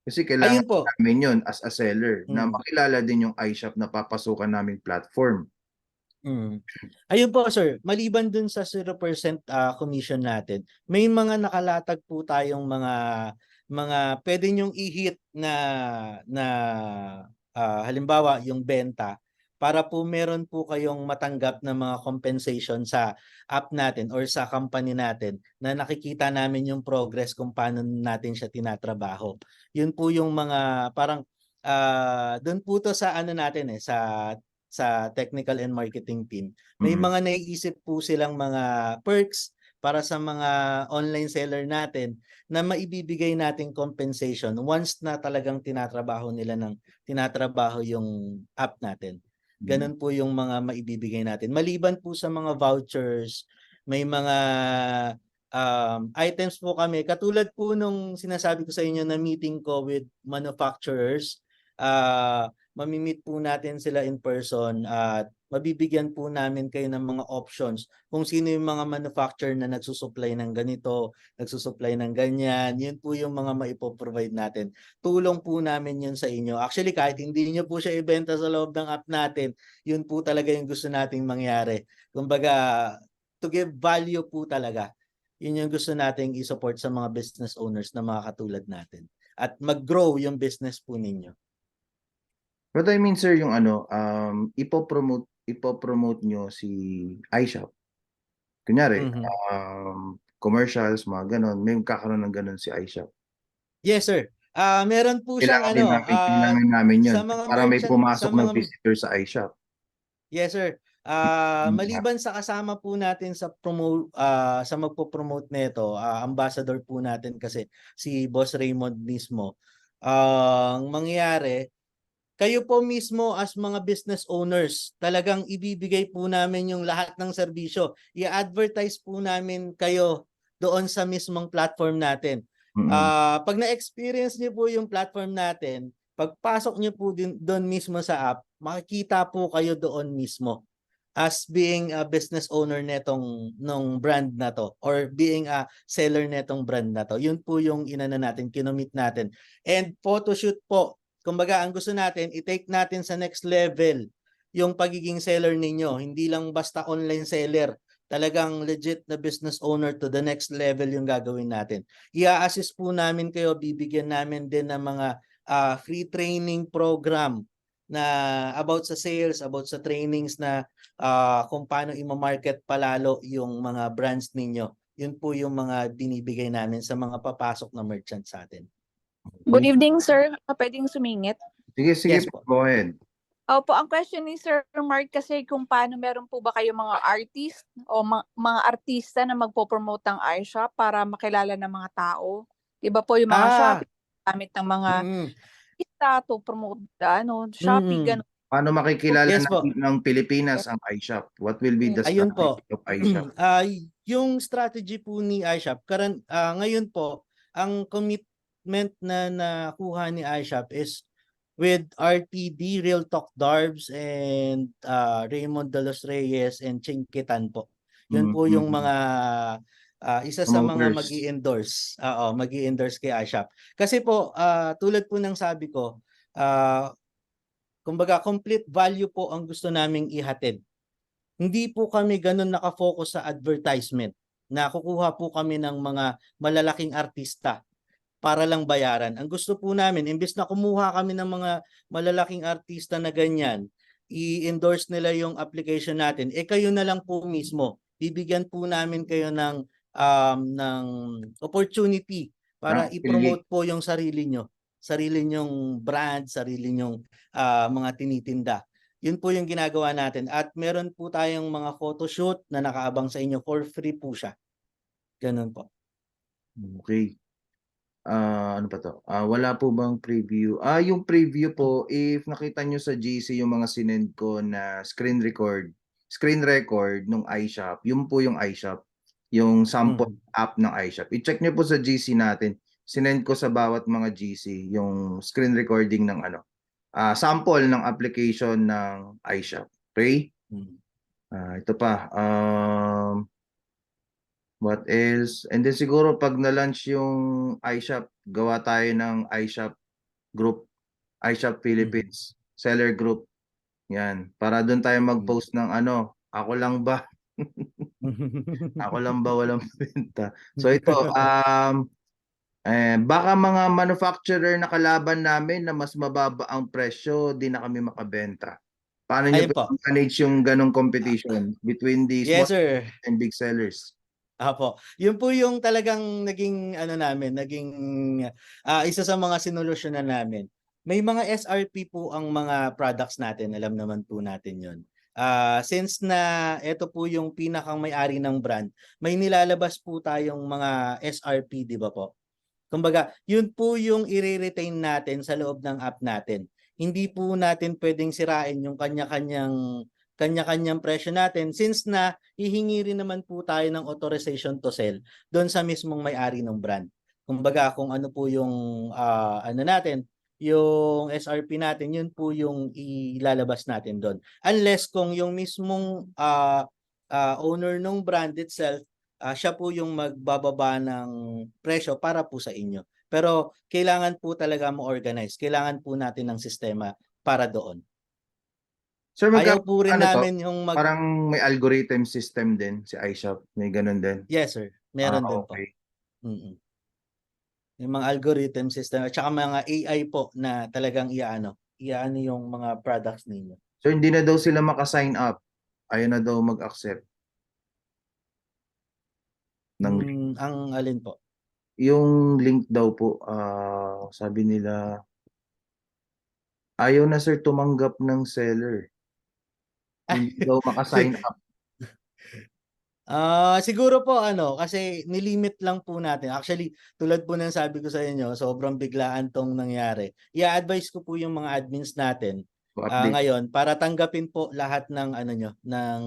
Kasi kailangan ayun po. namin yun as a seller na Mm. makilala din yung iShop na papasukan naming platform. Ayun po, sir, maliban dun sa 0% commission natin, may mga nakalatag po tayong mga pwede nyong i-hit na halimbawa yung benta para po meron po kayong matanggap na mga compensation sa app natin or sa company natin na nakikita namin yung progress kung paano natin siya tinatrabaho. Yun po yung mga parang doon po to sa ano natin sa technical and marketing team. May mga naiisip po silang mga perks para sa mga online seller natin na maibibigay nating compensation once na talagang tinatrabaho yung app natin. Ganun po yung mga maibibigay natin. Maliban po sa mga vouchers, may mga items po kami. Katulad po nung sinasabi ko sa inyo na meeting ko with manufacturers, mamimit po natin sila in person at mabibigyan po namin kayo ng mga options kung sino yung mga manufacturer na nagsusupply ng ganito, nagsusupply ng ganyan. Yun po yung mga maipoprovide natin. Tulong po namin yun sa inyo. Actually, kahit hindi nyo po siya ibenta sa loob ng app natin, yun po talaga yung gusto nating mangyari. Kumbaga, to give value po talaga. Yun yung gusto nating i-support sa mga business owners na mga katulad natin. At mag-grow yung business po ninyo. What I mean sir, yung ipopromote nyo si iShop. Kunyari, commercials, mga ganon, may kakaroon ng ganon si iShop. Yes, sir. Meron po siyang Kailangan namin yun sa mga para may merchant, pumasok ng visitor sa iShop. Yes, sir. Maliban sa kasama po natin sa sa magpo-promote nito, ambassador po natin kasi si Boss Raymond mismo. Ang mangyayari, kayo po mismo as mga business owners, talagang ibibigay po namin yung lahat ng serbisyo. I-advertise po namin kayo doon sa mismong platform natin. Pag na-experience niyo po yung platform natin, pagpasok niyo po din doon mismo sa app, makikita po kayo doon mismo as being a business owner nung brand na to or being a seller netong brand na to. Yun po yung inana natin, kinomit natin. And photoshoot po. Kumbaga, ang gusto natin, i-take natin sa next level yung pagiging seller ninyo. Hindi lang basta online seller. talagang legit na business owner to the next level yung gagawin natin. I-assist po namin kayo, bibigyan namin din ng mga free training program na about sa sales, about sa trainings na kung paano i-market palalo yung mga brands ninyo. Yun po yung mga binibigay namin sa mga papasok na merchant sa atin. Good evening, sir. Pwedeng sumingit? Sige Yes po, po. go ahead. Opo, ang question ni Sir Mark kasi kung paano meron po ba kayo mga artist o mga artista na magpo-promote ng iShop para makilala ng mga tao? Iba po yung mga Shopee, gamit ng mga mm, artista to promote Shopee, mm. ganun. Paano makikilala Yes po. ng Pilipinas ang iShop? What will be the Ayun po. strategy of iShop? Yung strategy po ni iShop, ngayon po, ang commitment na nakuha ni iShop is with RTD, Real Talk Darbs, and Raymond De Los Reyes and Chinkitan po. Yun po yung mga isa sa mga Promoters. magi-endorse. Magi-endorse kay iShop. Kasi po, tulad po ng sabi ko, kumbaga complete value po ang gusto naming ihatid. Hindi po kami ganun nakafocus sa advertisement na kukuha po kami ng mga malalaking artista para lang bayaran. Ang gusto po namin, imbes na kumuha kami ng mga malalaking artista na ganyan, i-endorse nila yung application natin, kayo na lang po mismo. Bibigyan po namin kayo ng opportunity para i-promote po yung sarili nyo. Sarili nyong brand, sarili nyong mga tinitinda. Yun po yung ginagawa natin. At meron po tayong mga photoshoot na nakaabang sa inyo for free po siya. Ganun po. Okay. Ano pa to? Wala po bang preview? Yung preview po, if nakita nyo sa GC yung mga sinend ko na screen record nung iShop, yun po yung iShop, yung sample app ng iShop. I-check nyo po sa GC natin. Sinend ko sa bawat mga GC yung screen recording ng sample ng application ng iShop. Okay? Ito pa. What else? And then siguro pag na-launch yung iShop, gawa tayo ng iShop group, iShop Philippines, seller group. Yan. Para doon tayo mag-post ng ako lang ba? Ako lang ba walang benta? So ito, baka mga manufacturer na kalaban namin na mas mababa ang presyo, di na kami makabenta. Paano nyo manage yung ganong competition between the small and big sellers? Apo. Yun po yung talagang naging naging isa sa mga sinolusyonan namin. May mga SRP po ang mga products natin, alam naman po natin yun. Since na ito po yung pinakang may-ari ng brand, may nilalabas po tayong mga SRP, di ba po? Kumbaga, yun po yung i-retain natin sa loob ng app natin. Hindi po natin pwedeng sirain yung kanya-kanyang presyo natin since na hihingi rin naman po tayo ng authorization to sell doon sa mismong may-ari ng brand. Kumbaga, kung ano po yung yung SRP natin, yun po yung ilalabas natin doon. Unless kung yung mismong owner ng brand itself, siya po yung magbababa ng presyo para po sa inyo. Pero kailangan po talaga mo-organize. Kailangan po natin ng sistema para doon. Sir, ayaw po rin namin yung parang may algorithm system din si iShop. May ganun din? Yes, sir. Meron din po. Yung mga algorithm system at saka mga AI po na talagang iano yung mga products ninyo. So hindi na daw sila maka-sign up. Ayaw na daw mag-accept. Ang alin po? Yung link daw po, sabi nila, ayaw na sir tumanggap ng seller. Hindi daw maka-sign up. Siguro po kasi nilimit lang po natin. Actually, tulad po ng sabi ko sa inyo, sobrang biglaan tong nangyari. I-advise ko po yung mga admins natin ngayon para tanggapin po lahat ng ng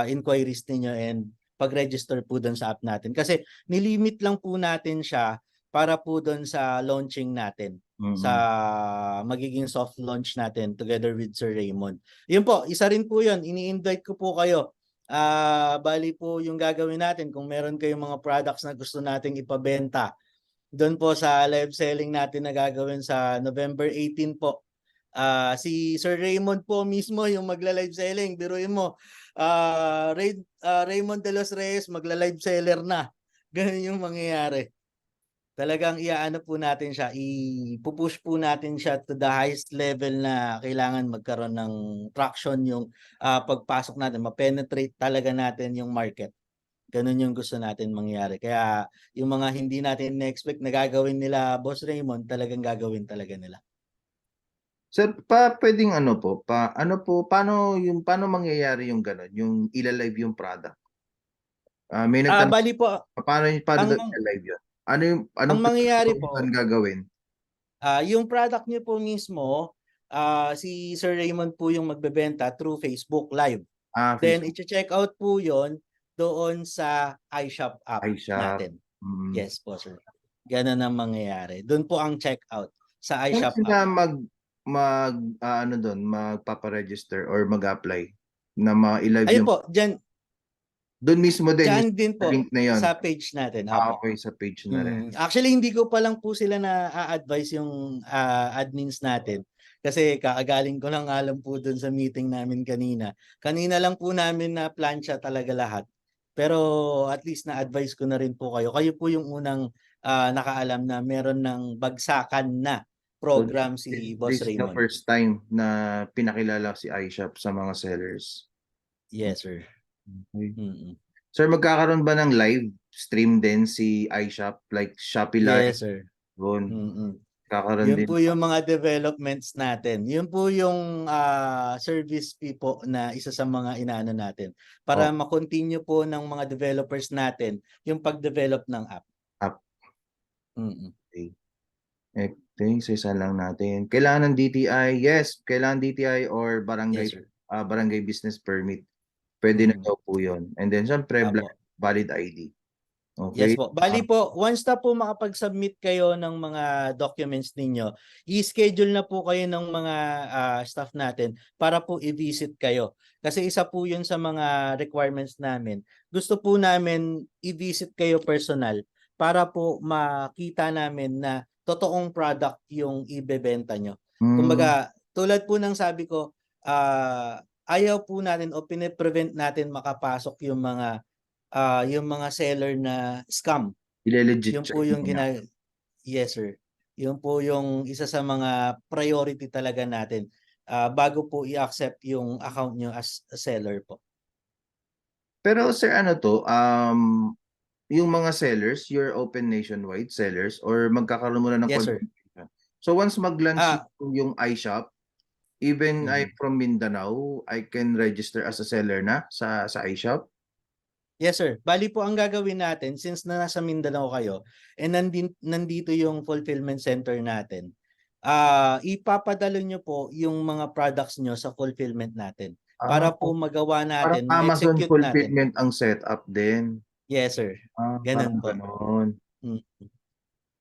inquiries niyo and pag-register po doon sa app natin. Kasi nilimit lang po natin siya para po doon sa launching natin. Sa magiging soft launch natin together with Sir Raymond. Yun po, isa rin po yun. Ini-invite ko po kayo. Bali po yung gagawin natin kung meron kayong mga products na gusto nating ipabenta doon po sa live selling natin na gagawin sa November 18 po. Si Sir Raymond po mismo yung magla-live selling. Biruin mo, Raymond de los Reyes magla-live seller na. Ganun yung mangyayari. Talagang iaano po natin siya, ipupush po natin siya to the highest level na kailangan magkaroon ng traction yung pagpasok natin, ma-penetrate talaga natin yung market. Ganun yung gusto natin mangyari. Kaya yung mga hindi natin na-expect na gagawin nila, Boss Raymond, talagang gagawin talaga nila. Sir, pwedeng ano po, paano mangyayari yung gano'n, yung ila-live yung product? May nagtanong, Bali po, paano ang, daw ila-live yun? ang Anong mangyayari pinaka po, gagawin? yung product niyo po mismo, si Sir Raymond po yung magbebenta through Facebook Live. Then, Facebook, i-check out po yon doon sa iShop app iShop. natin. Mm. Yes po, sir. Ganun ang mangyayari. Doon po ang check out sa Kung iShop sila app. ano doon, magpapa-register or mag-apply na ma-live Ayun yung po, doon mismo din dyan yung din po link na yon. sa page natin. Apo. Okay, sa page na rin. Actually, hindi ko pa lang po sila na-advise yung admins natin. Kasi kakagaling ko lang alam po dun sa meeting namin kanina. Kanina lang po namin na plancha talaga lahat. Pero at least na-advise ko na rin po kayo. Kayo po yung unang nakaalam na meron ng bagsakan na So program si Boss this is the Raymond. first time na pinakilala si iShop sa mga sellers. Yes, sir. Okay. Mm-mm. Sir, magkakaroon ba ng live stream din si iShop like Shopee Live? Yes, sir. Doon. Mm-mm. Kakaroon Yun din. po yung mga developments natin. Yun po yung service fee po na isa sa mga inaano natin para Oh. ma-continue po ng mga developers natin yung pag-develop ng app. App. Mm-mm. Okay, so isa lang natin. Kailangan ng DTI? Yes, kailangan DTI or barangay Yes, sir. barangay business permit. Pwede na daw po 'yon. And then syempre Apo. valid ID. Yes Okay? po. Bali po, once na po makapag-submit kayo ng mga documents ninyo, i-schedule na po kayo ng mga staff natin para po i-visit kayo. Kasi isa po yun sa mga requirements namin. Gusto po namin i-visit kayo personal para po makita namin na totoong product yung ibebenta nyo. Kumbaga, tulad po ng sabi ko, ayaw po natin o pine-prevent natin makapasok yung mga seller na scam. Ile-legit Yun check po yung niya. Yes, sir. Yun po yung isa sa mga priority talaga natin bago po i-accept yung account nyo as a seller po. Pero sir, ano to, yung mga sellers, you're open nationwide sellers or magkakaroon muna ng Yes, sir. confirmation? So once mag-launch Ah, yung iShop, even I'm from Mindanao, I can register as a seller na sa iShop? Yes, sir. Bali po ang gagawin natin since na nasa Mindanao kayo and nandito yung fulfillment center natin. Ipapadalo nyo po yung mga products nyo sa fulfillment natin para po magawa Parang natin, Amazon ma-execute natin. fulfillment ang setup din. Yes, sir. Parang Ganun po. ganon. Mm.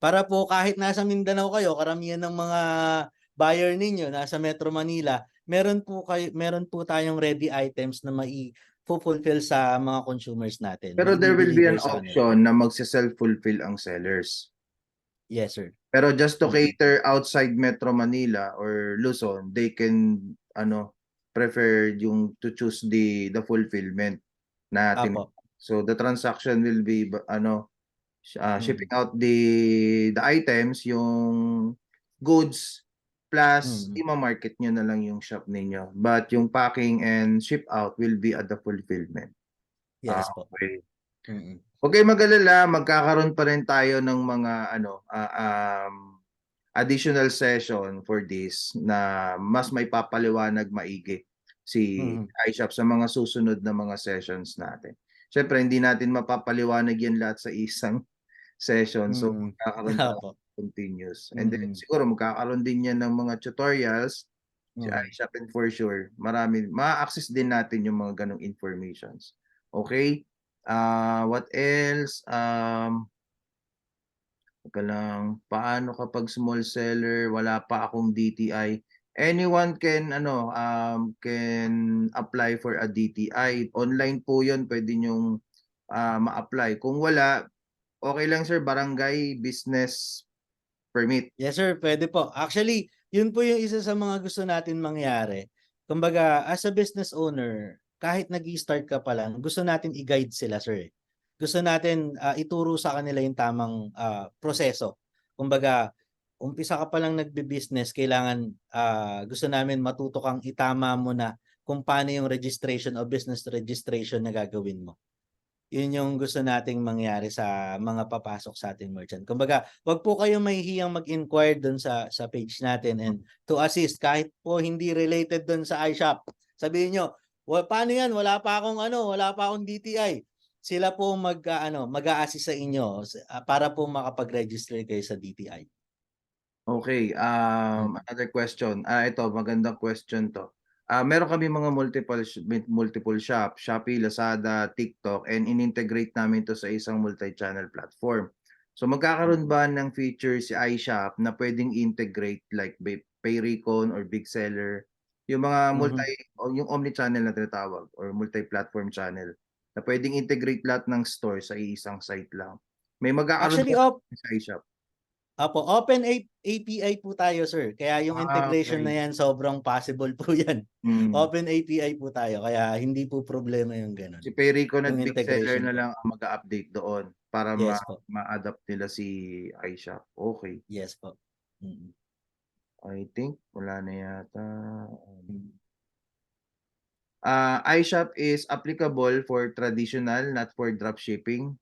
Para po kahit nasa Mindanao kayo, karamihan ng mga buyer ninyo nasa Metro Manila, meron po tayong ready items na fulfill sa mga consumers natin. Pero there will be an i-deliver sa kanila. option na magse-self-fulfill ang sellers. Yes, sir. Pero just to Mm. cater outside Metro Manila or Luzon, they can prefer yung to choose the fulfillment natin. Apo. So the transaction will be shipping out the items, yung goods plus i-market nyo na lang yung shop ninyo. But yung packing and ship out will be at the fulfillment. Yes po. Okay. Mm. Okay, mag-alala, magkakaroon pa rin tayo ng mga additional session for this na mas may papaliwanag maigi si iShop sa mga susunod na mga sessions natin. Siyempre, hindi natin mapapaliwanag yan lahat sa isang session. So, magkakaroon pa continuous. And then, siguro magkakaroon din yan ng mga tutorials si iShop, and for sure, ma-access din natin yung mga ganong informations. Okay? What else? Paano kapag small seller, wala pa akong DTI? Anyone can can apply for a DTI. Online po 'yon, pwede nyong ma-apply. Kung wala, okay lang sir, barangay business permit. Yes, sir, pwede po. Actually, yun po yung isa sa mga gusto natin mangyari. Kumbaga, as a business owner, kahit nag-start ka pa lang, gusto natin i-guide sila, sir. Gusto natin ituro sa kanila yung tamang proseso. Kumbaga, umpisa ka pa lang nagbe-business, kailangan gusto namin matuto kang itama mo na kung paano yung registration o business registration na gagawin mo. Yun yung gusto nating mangyari sa mga papasok sa ating merchant. Kumbaga, wag po kayong mahihiyang mag-inquire doon sa page natin and to assist kahit po hindi related doon sa iShop. Sabihin nyo, paano yan? Wala pa akong DTI. Sila po mag-a-assist sa inyo para po makapag-register kayo sa DTI. Okay, another question. Ito, magandang question to. Meron kami mga multiple shop, Shopee, Lazada, TikTok, and in-integrate namin to sa isang multi-channel platform. So magkakaroon ba ng feature si iShop na pwedeng integrate like Payrecon or Big Seller, yung mga yung omni-channel na tinatawag or multi-platform channel na pwedeng integrate lahat ng store sa isang site lang? May magkakaroon Actually, ba sa iShop? open API po tayo, sir. Kaya yung integration na Okay. yan, sobrang possible po yan. Mm. Open API po tayo, kaya hindi po problema yung ganun. Si Payrecon at Yung Big Seller integration na po. lang ang mag-update doon para Yes po. ma-adapt nila si iShop. Okay. Yes po. Mm. I think wala na yata. iShop is applicable for traditional, not for dropshipping.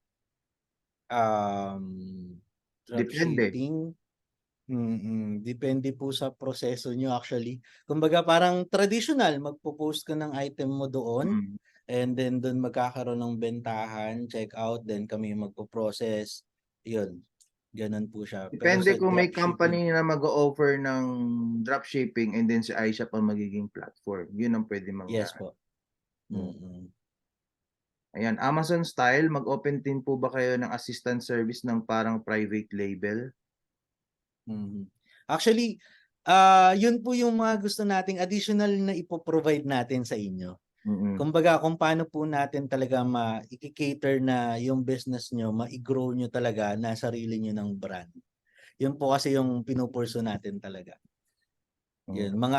Depende. Dropshipping, depende po sa proseso nyo actually. Kumbaga parang traditional, magpo-post ka ng item mo doon Mm. and then doon magkakaroon ng bentahan, check out, then kami magpo-process. Yun. Ganun po siya. Pero Depende sa kung may dropshipping, company na mag-o-offer ng dropshipping and then si iShop ang magiging platform. Yun ang pwede mangyari. yes po. Ayan, Amazon style, mag-open din po ba kayo ng assistance service ng parang private label? Actually, yun po yung mga gusto nating additional na ipoprovide natin sa inyo. Kumbaga, kung paano po natin talaga ma-cater na yung business nyo, ma-grow nyo talaga na sarili nyo ng brand. Yun po kasi yung pinupurso natin talaga. Yun, mga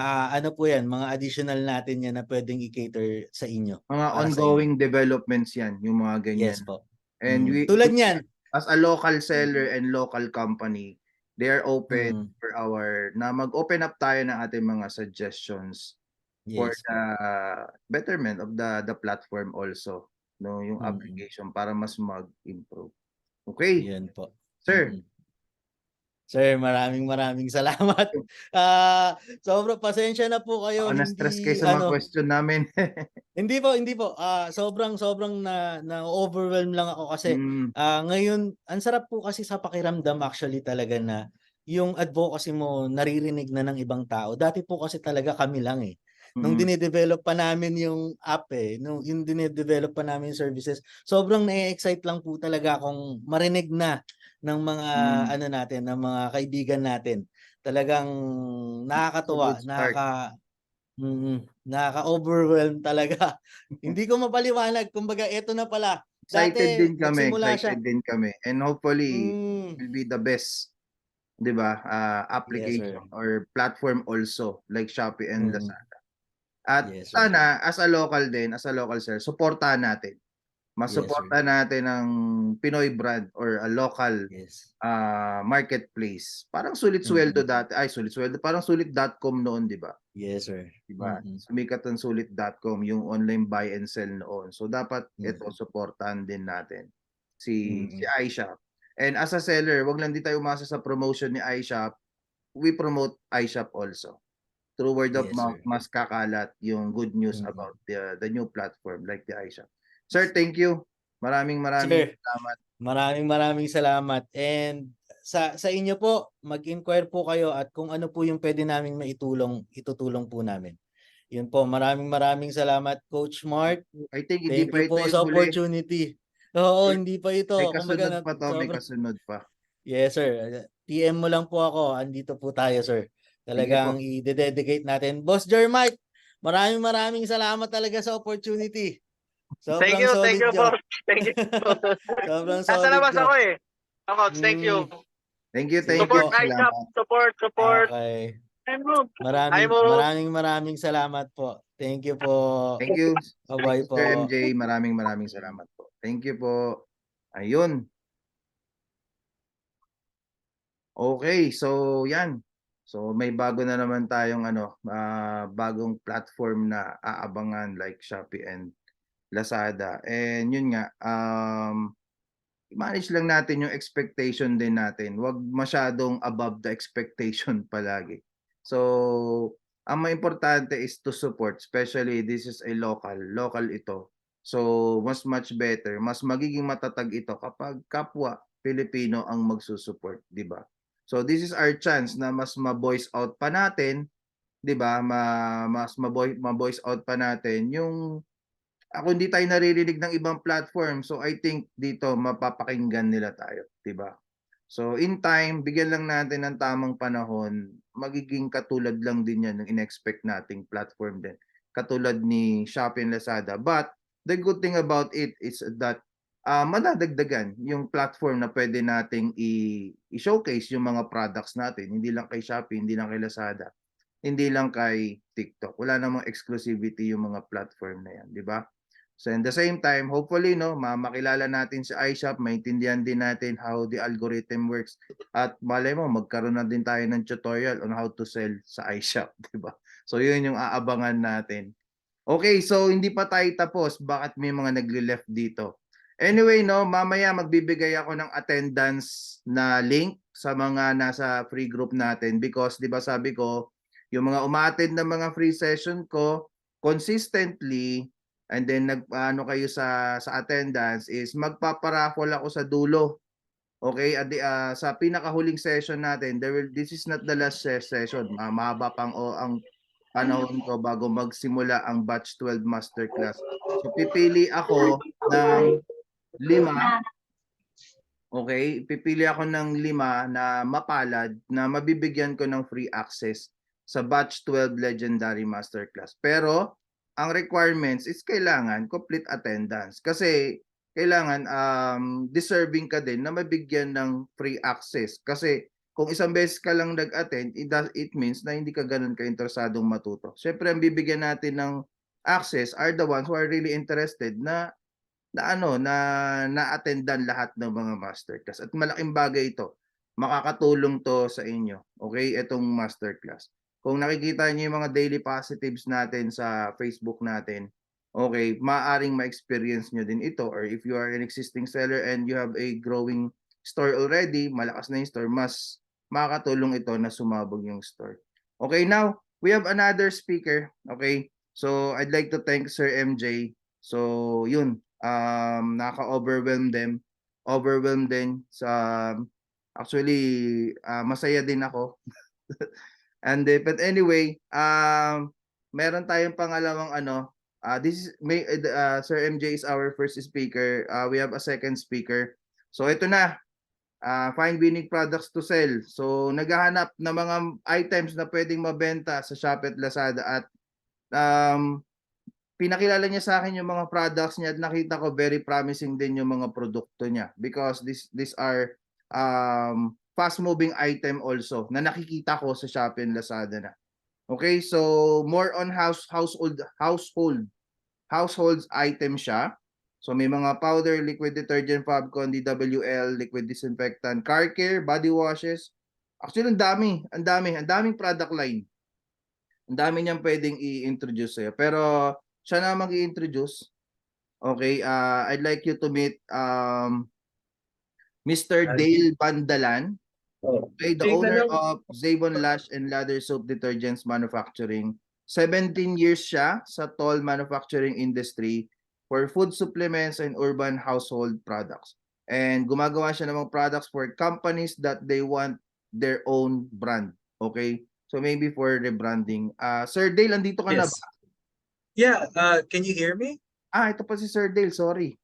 po yan, mga additional natin yan na pwedeng i-cater sa inyo. Mga para sa ongoing developments yan, yung mga ganyan. Yes po. And Tulad niyan. As a local seller and local company, they are open for na mag-open up tayo ng ating mga suggestions for Yes the betterment of the platform also, no, yung application para mas mag-improve. Okay. Yan po. Sir. Sir, maraming salamat. Sobrang pasensya na po kayo. Na-stress kayo sa mga question namin. Hindi po. Sobrang na overwhelm lang ako kasi ngayon ang sarap po kasi sa pakiramdam actually talaga na yung advocacy mo naririnig na ng ibang tao. Dati po kasi talaga kami lang eh. Nung dinedevelop pa namin yung app nung dinedevelop pa namin yung services, sobrang na-excite lang po talaga akong marinig na ng mga natin, ng mga kaibigan natin. Talagang nakakatuwa, nakaka-overwhelm talaga. Hindi ko mapaliwanag, kumbaga eto na pala. Excited din kami. And hopefully it will be the best, 'di ba? Application or platform also like Shopee and Lazada. At sana as a local sir, suportahan natin. Masuportahan natin ang Pinoy brand or a local marketplace. Parang sulit-sweldo dati. Parang sulit.com noon, 'di ba? Yes, sir. Diba? Sumikat ang sulit.com, yung online buy and sell noon. So dapat ito suportahan din natin si iShop. And as a seller, wag lang din tayo umasa sa promotion ni iShop. We promote iShop also. Through word of mouth, mas kakalat yung good news about the new platform like the iShop. Sir, thank you. Maraming salamat. Maraming salamat. And sa inyo po, mag-inquire po kayo at kung ano po yung pwede naming maitulong, itutulong po namin. Yun po, maraming salamat, Coach Mark. I think hindi pa ito po sa opportunity. Oo, hindi pa ito. May kasunod pa. Yes, sir. PM mo lang po ako. Andito po tayo, sir. Talagang i-dedicate natin. Boss Jermike, maraming salamat talaga sa opportunity. Thank you po. Thank you. Sobrang solid. Nasa labas ako eh. Thank you. Thank you. Support iShop. Support. Okay. Maraming salamat po. Thank you po. Thank you. Bye-bye po. Sir MJ, maraming salamat po. Thank you po. Ayun. Okay, so yan. So may bago na naman tayong bagong platform na aabangan like Shopee and Lazada. And yun nga, manage lang natin yung expectation din natin. Huwag masyadong above the expectation palagi. So, ang importante is to support, especially this is a local ito. So, much better, mas magiging matatag ito kapag kapwa Pilipino ang magsusupport, di ba? So, this is our chance na mas ma-voice out pa natin, di ba? Mas ma-voice out pa natin yung hindi tayo naririnig ng ibang platform. So, I think dito mapapakinggan nila tayo, di ba? So in time, bigyan lang natin ng tamang panahon, magiging katulad lang din yan ng in-expect nating platform din. Katulad ni Shopee and Lazada. But the good thing about it is that madadagdagan yung platform na pwede nating i-showcase yung mga products natin. Hindi lang kay Shopee, hindi lang kay Lazada, hindi lang kay TikTok. Wala namang exclusivity yung mga platform na yan, di ba? So in the same time, hopefully makilala natin si iShop, maintindihan din natin how the algorithm works at malay mo magkaroon na din tayo ng tutorial on how to sell sa iShop, di ba? So yun yung aabangan natin. Okay, so hindi pa tayo tapos, bakit may mga nagli-left dito? Anyway, mamaya magbibigay ako ng attendance na link sa mga nasa free group natin because 'di ba sabi ko, yung mga umattend ng mga free session ko consistently. And then kayo sa attendance is magpaparaffle ako sa dulo. Okay, sa pinakahuling session natin, this is not the last session. Mahaba pang ang panahon ko bago magsimula ang batch 12 masterclass. So pipili ako ng 5. Okay, pipili ako ng 5 na mapalad na mabibigyan ko ng free access sa batch 12 legendary masterclass. Pero ang requirements is kailangan complete attendance kasi kailangan deserving ka din na mabigyan ng free access kasi kung isang beses ka lang nag-attend, it means na hindi ka ganun ka-interesadong matuto. Syempre ang bibigyan natin ng access are the ones who are really interested na attendan lahat ng mga masterclass at malaking bagay ito. Makakatulong to sa inyo. Okay, itong masterclass. Kung nakikita niyo yung mga daily positives natin sa Facebook natin, okay, maaring ma-experience nyo din ito. Or if you are an existing seller and you have a growing store already, malakas na yung store, mas makakatulong ito na sumabog yung store. Okay, now, we have another speaker. Okay, so I'd like to thank Sir MJ. So, yun, naka-overwhelm din sa, actually, masaya din ako. And but anyway, meron tayong pangalawang this is Sir MJ is our first speaker. We have a second speaker. So ito na. Find winning products to sell. So naghahanap ng mga items na pwedeng mabenta sa Shopee at Lazada at pinakilala niya sa akin yung mga products niya at nakita ko very promising din yung mga produkto niya because these are fast moving item also na nakikita ko sa Shopee and Lazada na. Okay, so more on household item siya. So may mga powder, liquid detergent, Fabcon, DWL, liquid disinfectant, car care, body washes. Actually, ang daming product line. Ang dami niyang pwedeng i-introduce sa'yo. Pero siya na mag-i-introduce. Okay, I'd like you to meet Mr. Dale Bandalan. Okay, the owner of Zavon Lash and Lather Soap Detergents Manufacturing. 17 years siya sa toll manufacturing industry for food supplements and urban household products. And gumagawa siya ng mga products for companies that they want their own brand. Okay? So maybe for rebranding. Sir Dale, andito ka na ba? Yeah, can you hear me? Ito pa si Sir Dale, sorry.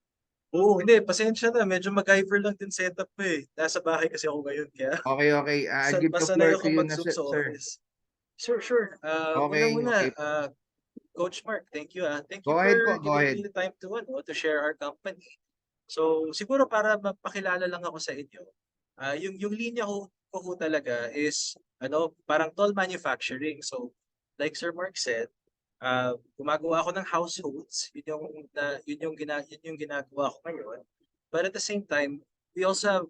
Oo, hindi, pasensya na. Medyo MacGyver lang din setup ko eh. Nasa bahay kasi ako ngayon. Kaya Okay. I'll give the floor to you na, sir. Sure. Okay, Una-una, okay. Coach Mark, thank you. Thank you Go ahead for po, go giving me the time to share our company. So, siguro para magpakilala lang ako sa inyo, yung linya ko ko ho talaga is parang toll manufacturing. So like Sir Mark said, gumagawa ako ng households, yun yung ginagawa ko ngayon. But at the same time, we also have,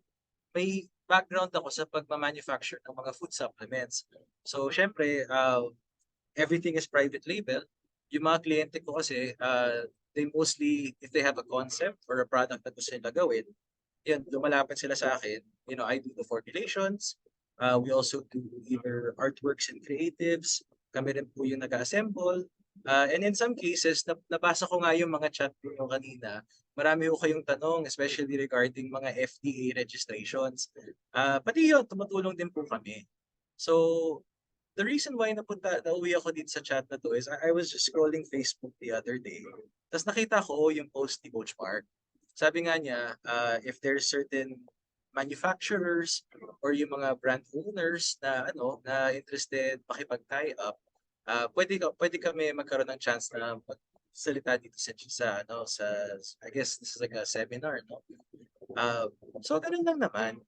may background ako sa pagma-manufacture ng mga food supplements. So syempre, everything is private label. Yung mga kliyente ko kasi, they mostly, if they have a concept or a product na gusto nila gawin, yun, lumalapit sila sa akin. I do the formulations. We also do either artworks and creatives. Kami rin po yung nag-assemble. And in some cases, nabasa ko nga yung mga chat niyo kanina. Marami ko kayong tanong, especially regarding mga FDA registrations. Pati yun, tumutulong din po kami. So, the reason why nauwi ako dito sa chat na to is I was just scrolling Facebook the other day. Tapos nakita ko yung post ni Coach Mark. Sabi nga niya, if there's certain manufacturers or yung mga brand owners na interested makipag-tie up, pwede kami magkaroon ng chance na magsalita dito sa I guess this is like a seminar, no? So ganun lang naman.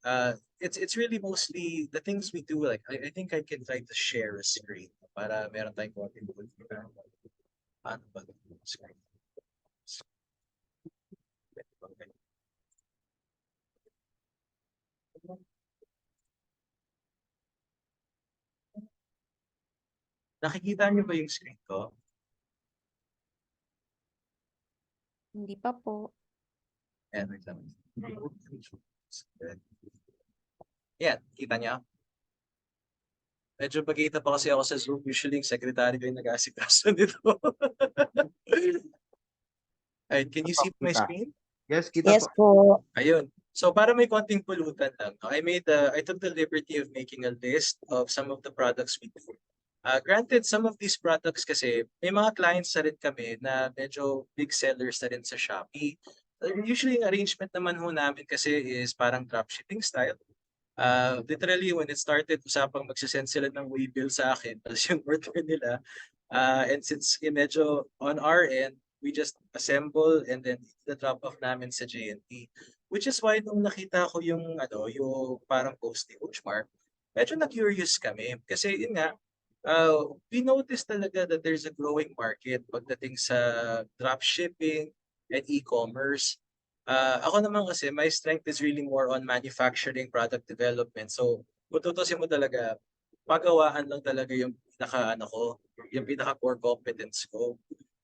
It's really mostly the things we do. Like I think I can try to share a screen para meron tayong konting ano ba screen. Nakikita niyo ba yung screen ko? Hindi pa po. Ayan, wait lang. Yan, kita niya? Medyo pagkita pa kasi ako sa Zoom. Usually, yung secretary ko yung nag-aasikaso nito. Alright, can you see my Kita. screen? Yes, kita Yes po. po. Ayun. So para may konting pulutan lang, no, I took the liberty of making a list of some of the products we do. Granted, some of these products kasi, may mga clients na rin kami na medyo big sellers na rin sa Shopee. Usually, yung arrangement naman ho namin kasi is parang dropshipping style. Literally, when it started, usapang magsisend sila ng waybill sa akin, tapos yung order nila. And since medyo on our end, we just assemble and then the drop-off namin sa JNT. Which is why nung nakita ko yung parang post ni Coach Mark, medyo na-curious kami. Kasi yun nga, we noticed talaga that there's a growing market pagdating sa dropshipping and e-commerce. Ako naman kasi, my strength is really more on manufacturing, product development. So, kung tutusin mo talaga, pagawaan lang talaga yung pinaka core competence ko.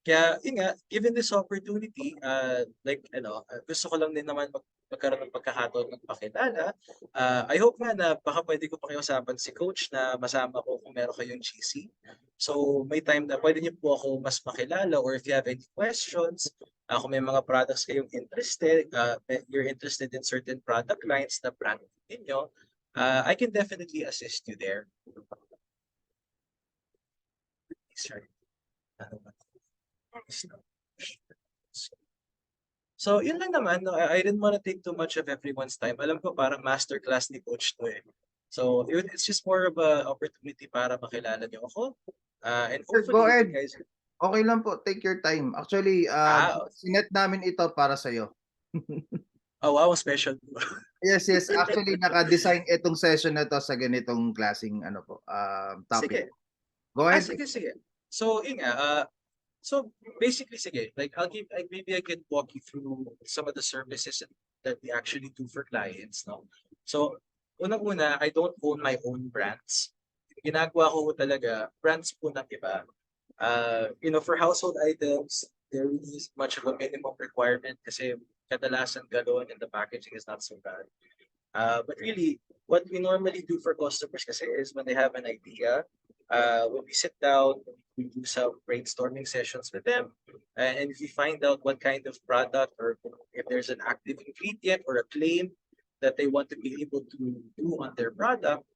Kaya, yun nga, given this opportunity, gusto ko lang din naman magkaroon ng pagkakataon ng pakilala. I hope nga na baka pwede ko pakiusapan si Coach na masama ko kung meron kayong GC. So, may time na pwede niyo po ako mas makilala or if you have any questions, kung may mga products kayong interested, you're interested in certain product lines na brand ninyo, I can definitely assist you there. Sorry. So, yun lang naman. No? I didn't want to take too much of everyone's time. Alam ko parang masterclass ni Coach to eh. So, it's just more of a opportunity para makilala niyo ako. And Sir, hopefully, go you ahead. guys... Okay lang po, take your time. Actually, sinet namin ito para sa'yo. Oh, wow, special. Yes. Actually, naka-design itong session na to sa ganitong klaseng topic. Sige. Go ahead. Sige. So, yun nga, so basically, sige, like maybe I can walk you through some of the services that we actually do for clients, no? So, unang-una, I don't own my own brands. Ginagawa ko talaga, brands po ng iba. For household items, there is much of a minimum requirement kasi kadalasan galon and the packaging is not so bad. But really, what we normally do for customers kasi is when they have an idea, when we sit down, we do some brainstorming sessions with them, and if we find out what kind of product or if there's an active ingredient or a claim that they want to be able to do on their product,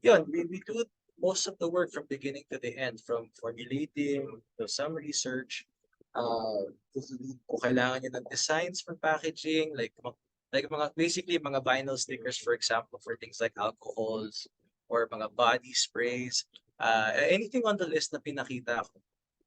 we do most of the work from beginning to the end, from formulating to some research, kung kailangan nyo ng designs for packaging, like basically mga vinyl stickers, for example, for things like alcohols or mga body sprays, anything on the list na pinakita ko.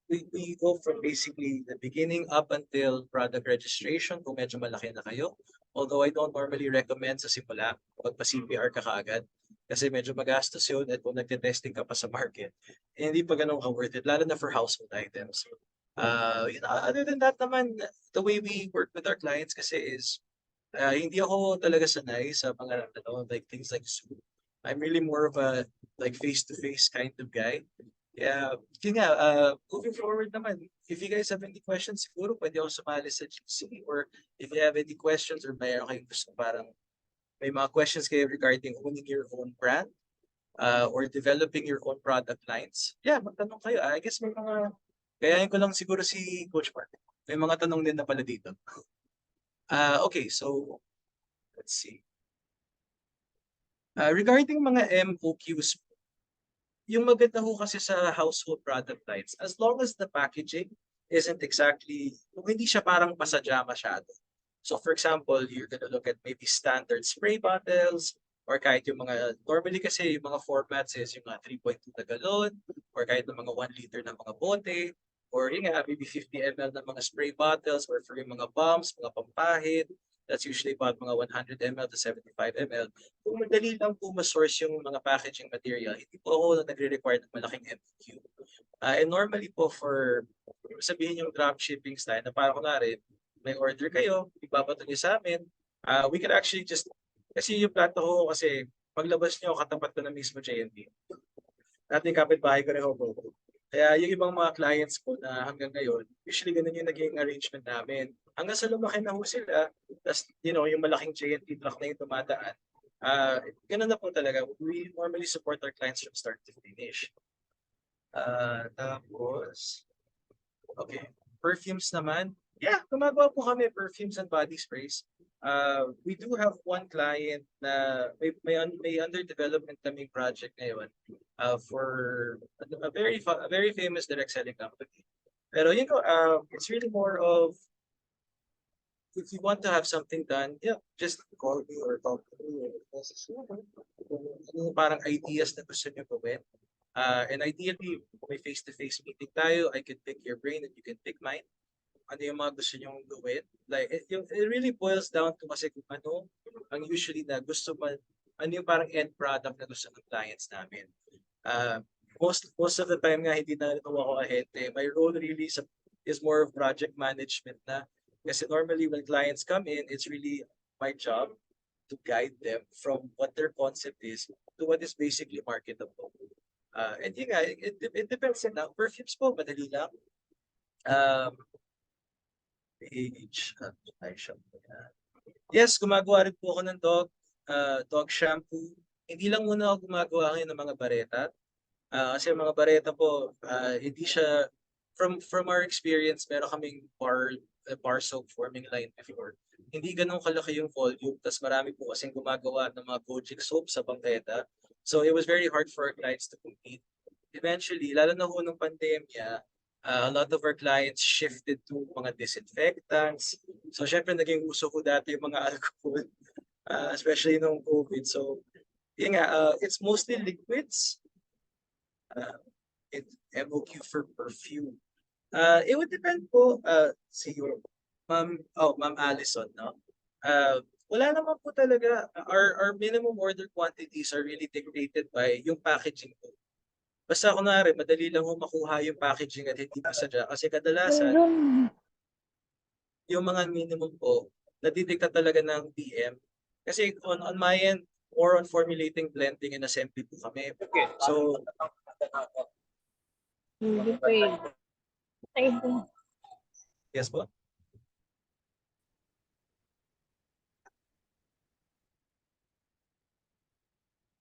We go from basically the beginning up until product registration kung medyo malaki na kayo. Although I don't normally recommend sa simula, magpa-CPR ka kaagad. Kasi medyo magastos yun at kung nagte-testing ka pa sa market, eh, hindi pa ganun ka-worth it, lalo na for household items. Other than that naman, the way we work with our clients kasi is, hindi ako talaga sanay sa mga like things like Zoom. I'm really more of a like face-to-face kind of guy. Yeah, yun nga, moving forward naman, if you guys have any questions, siguro pwede ako sumali sa GC, or if you have any questions or mayroon kayong gusto parang may mga questions kayo regarding owning your own brand, or developing your own product lines, yeah, magtanong kayo. I guess may mga, kayahin ko lang siguro si Coach Mark. May mga tanong din na pala dito. Okay, so let's see. Regarding mga MOQs, yung maganda ho kasi sa household product lines, as long as the packaging isn't exactly, kung hindi siya parang pasadya masyado. So for example, you're gonna look at maybe standard spray bottles, or kahit yung mga, normally kasi yung mga formats is yung mga 3.2 na galon, or kahit yung mga 1 liter na mga bote, or yung nga, maybe 50 ml na mga spray bottles, or for yung mga bombs, mga pampahid, that's usually about mga 100 ml to 75 ml. Kung madali lang po ma-source yung mga packaging material, hindi po ako nagre-require ng malaking MOQ. And normally po for, sabihin yung drop shipping style, na parang kunwari, may order kayo, ibabato niyo sa amin, we can actually just, kasi yung plato ko kasi, paglabas niyo, katapat ko na mismo JNT. Dating kapitbahay ko rin ako. Kaya yung ibang mga clients ko na hanggang ngayon, usually ganun yung naging arrangement namin. Hanggang sa lumaki na ho sila, tas, yung malaking JNT truck na yung tumadaan, ganun na po talaga. We normally support our clients from start to finish. Tapos, okay, perfumes naman. Yeah, gumagawa po kami perfumes and body sprays. We do have one client na may under development kaming project ngayon for a very famous direct selling company. Pero it's really more of, if you want to have something done, yeah, just call me or talk to me. Parang ideas na gusto niyo gawin. And ideally, may face-to-face meeting tayo, I can pick your brain and you can pick mine. Ano yung mga gusto nyong gawin. Like, it really boils down to kasi kung ano ang usually na gusto man, ano yung parang end product na gusto ng clients namin. Most of the time nga, hindi na ito ako ahente. My role really is more of project management na. Kasi normally when clients come in, it's really my job to guide them from what their concept is to what is basically marketable. And yun nga, it depends na. Perfumes po, madali lang. Yes, gumagawa rin po ako ng dog shampoo. Hindi lang muna ako gumagawa ngayon ng mga bareta. Kasi mga bareta po, hindi siya, from our experience, meron kaming bar soap forming line before. Hindi ganun kalaki yung volume, tas marami po kasing gumagawa ng mga Kojic soap sa bangketa. So it was very hard for our clients to compete. Eventually, lalo na ho nung pandemya, a lot of our clients shifted to mga disinfectants. So syempre naging uso ko dati yung mga alcohol, especially nung COVID. So yun nga, it's mostly liquids. It's MOQ for perfume. It would depend po, siguro, Ma'am Allison, no? Wala naman po talaga, our minimum order quantities are really dictated by yung packaging po. Basta kunwari, madali lang ho makuha yung packaging at hindi pasadya. Kasi kadalasan, yung mga minimum po, nadidikta talaga ng PM. Kasi on my end, more on formulating, blending, and assembly po kami. So, yes po?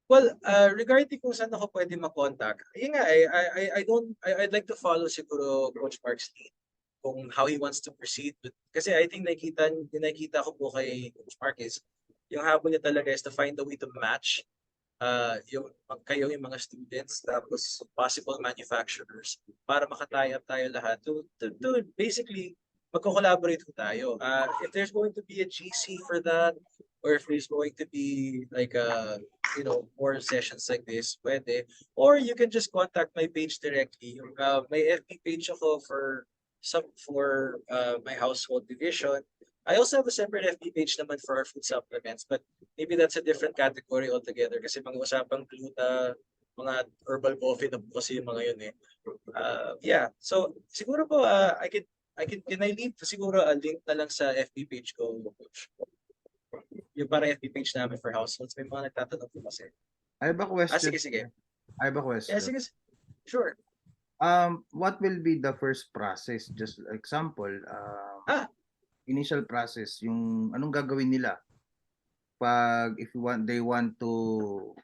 Well, regarding kung saan ako pwede ma-contact, yun nga, I'd like to follow siguro Coach Mark's lead kung how he wants to proceed. Kasi I think nakikita ko po kay Coach Mark is, yung habol niya talaga is to find a way to match yung mga students, tapos possible manufacturers para makataya tayo lahat to basically magko-collaborate po tayo. If there's going to be a GC for that, or if there's going to be like more sessions like this, pwede. Or you can just contact my page directly. May FB page ako for my household division. I also have a separate FB page naman for our food supplements, but maybe that's a different category altogether kasi mga usapang gluta, mga herbal coffee na po kasi yung mga yun eh. Yeah, so siguro po can I leave siguro a link na lang sa FB page ko, yung para FB page namin for households. May mga nagtatanong po kasi. I have a question. Sige, sige. I have a Yeah, question. sige. Sure. What will be the first process? Just example, initial process, yung anong gagawin nila pag if they want to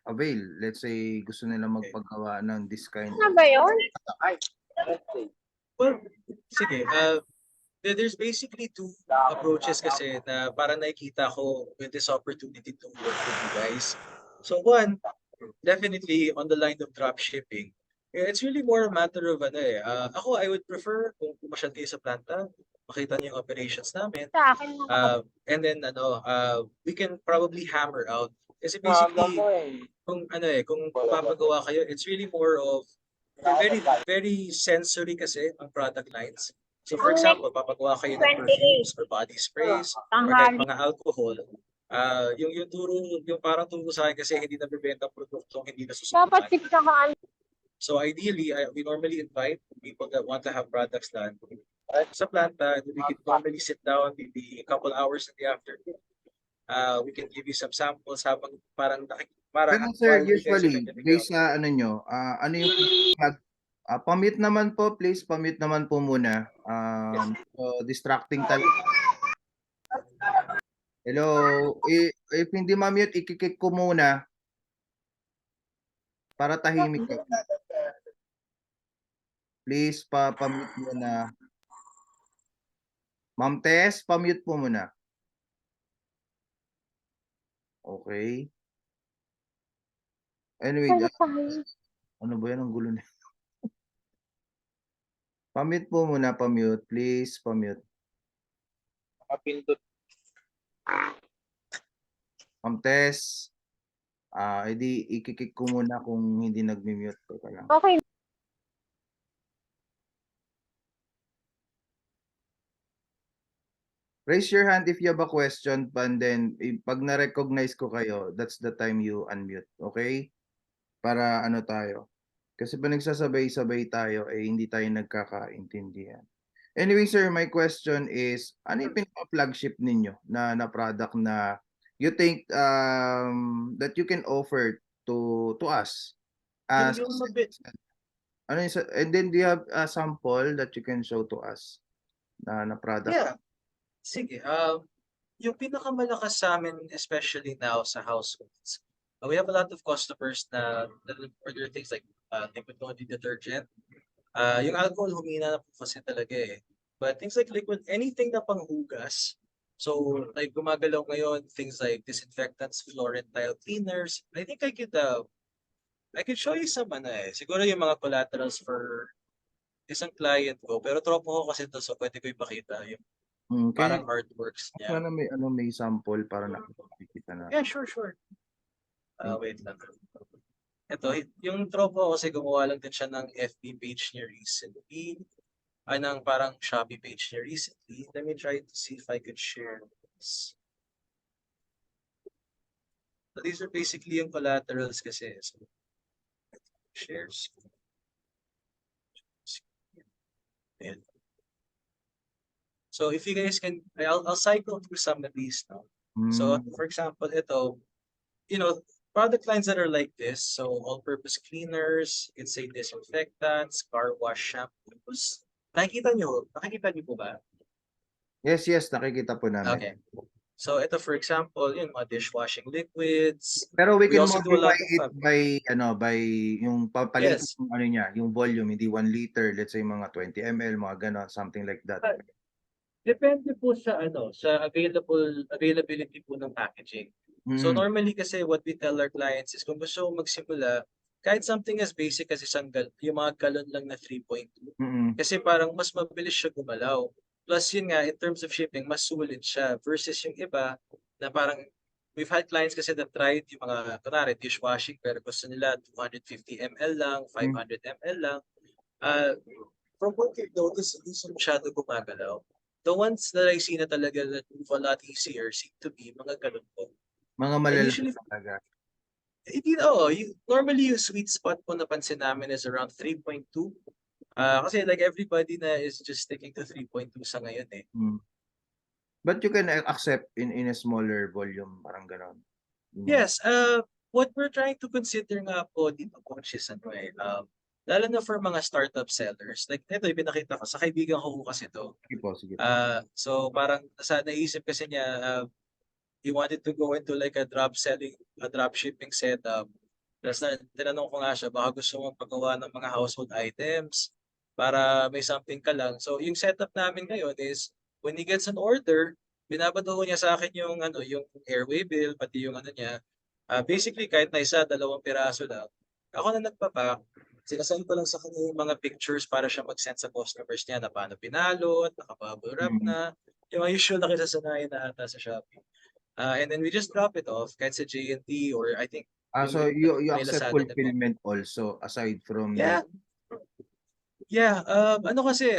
avail, let's say gusto nila magpagawa ng this kind of Well, sige. There's basically two approaches kasi na parang nakikita ko with this opportunity to work with you guys. So one, definitely on the line of drop shipping. It's really more a matter of ako I would prefer kung pumasyal kayo sa planta, makita niyo yung operations namin. And then we can probably hammer out. Kasi basically kung kung papagawa kayo, it's really more of very very sensory kasi ang product lines. So for example, papagawa kayo ng perfumes or body sprays or kahit mga alcohol. Yung parang turo sa akin kasi hindi nabebenta ang produktong hindi nasusubukan. So ideally, we normally invite people that want to have products done sa planta, and we can normally sit down maybe a couple hours in the afternoon. We can give you some samples habang parang Pero sir, usually, based sa ano nyo, ano yung pamute naman po, please, pamute naman po muna. So distracting talaga. Hello, if hindi ma-mute, ikikik ko muna para tahimik ka. Please, pa-mute muna. Ma'am Tess, pa-mute po muna. Okay. Anyway, ano ba yan? Ang gulo na. Pa-mute po muna, pa-mute. Please, pa-mute. Ma'am Tess, edi ikikik ko muna kung hindi nag-mute ko ka lang. Okay. Raise your hand if you have a question, and then pag na-recognize ko kayo, that's the time you unmute, okay? Para ano tayo. Kasi pa nagsasabay-sabay tayo, hindi tayo nagkakaintindihan. Anyway, sir, my question is, ano yung pinaka-flagship ninyo na product na you think that you can offer to us? And then do you have a sample that you can show to us na product? Yeah. Sige. Yung pinakamalakas sa amin, especially now sa households, we have a lot of customers that order things like liquid laundry detergent. Yung alcohol, humina na po kasi talaga eh. But things like liquid, anything na panghugas. So, like gumagalaw ngayon, things like disinfectants, floor and tile cleaners. I think I could show you some siguro yung mga collaterals for isang client ko. Pero tropo ko kasi ito, so pwede ko ipakita yung parang artworks niya. Sana may sample para nakikita na. Yeah, sure. Wait lang. Ito, yung tropo ko kasi gumawa lang din siya ng FB page niya recently. Ng parang Shopee page niya recently. Let me try to see if I could share this. So these are basically yung collaterals kasi. So, shares. Ayan. So if you guys can, I'll cycle through some of these now. So for example, ito, product lines that are like this. So all-purpose cleaners, you can say disinfectants, car wash shampoos. Nakikita niyo po ba? Yes, nakikita po namin. Okay. So ito for example, yung mga dishwashing liquids. Pero we can also do a lot modify it by yung papalit Yes. yung volume, hindi 1 liter, let's say mga 20 ml, mga ganon, something like that. Depende po sa sa availability po ng packaging. So normally kasi what we tell our clients is kung gusto mo magsimula, kahit something as basic as yung mga galon lang na 3.2. Kasi parang mas mabilis siya gumalaw. Plus yun nga, in terms of shipping, mas sulit siya versus yung iba na parang we've had clients kasi that tried yung mga, kunwari, dishwashing pero gusto nila 250 ml lang, 500 ml lang. From what we've noticed, hindi siya masyado gumagalaw. the ones that I see na talaga that move a lot easier seem to be mga ganun po. Mga And malalaki usually, talaga. normally yung sweet spot po napansin namin is around 3.2. Kasi like everybody na is just sticking to 3.2 sa ngayon eh. Mm. But you can accept in a smaller volume, parang ganon. Yes, what we're trying to consider nga po dito po is lalo na for mga startup sellers. Like ito, pinakita ko sa kaibigan ko kasi to. Sige po, sige po. So parang naisip kasi niya, he wanted to go into like a drop shipping setup. Tapos tinanong ko nga siya, baka gusto mong paggawa ng mga household items para may something ka lang. So yung setup namin ngayon is when he gets an order, binabato niya sa akin yung yung airway bill, pati yung niya. Basically kahit na isa, 2 piraso lang. Ako na nagpapack, sinasend ko lang sa kanya yung mga pictures para siya mag-send sa customers niya na paano pinalot, nakabubble wrap na, yung mga usual na kinasanayan na ata sa Shopee. And then we just drop it off kahit sa J&T or I think So you may accept Lazada na po. fulfillment also aside from Yeah. Yeah, kasi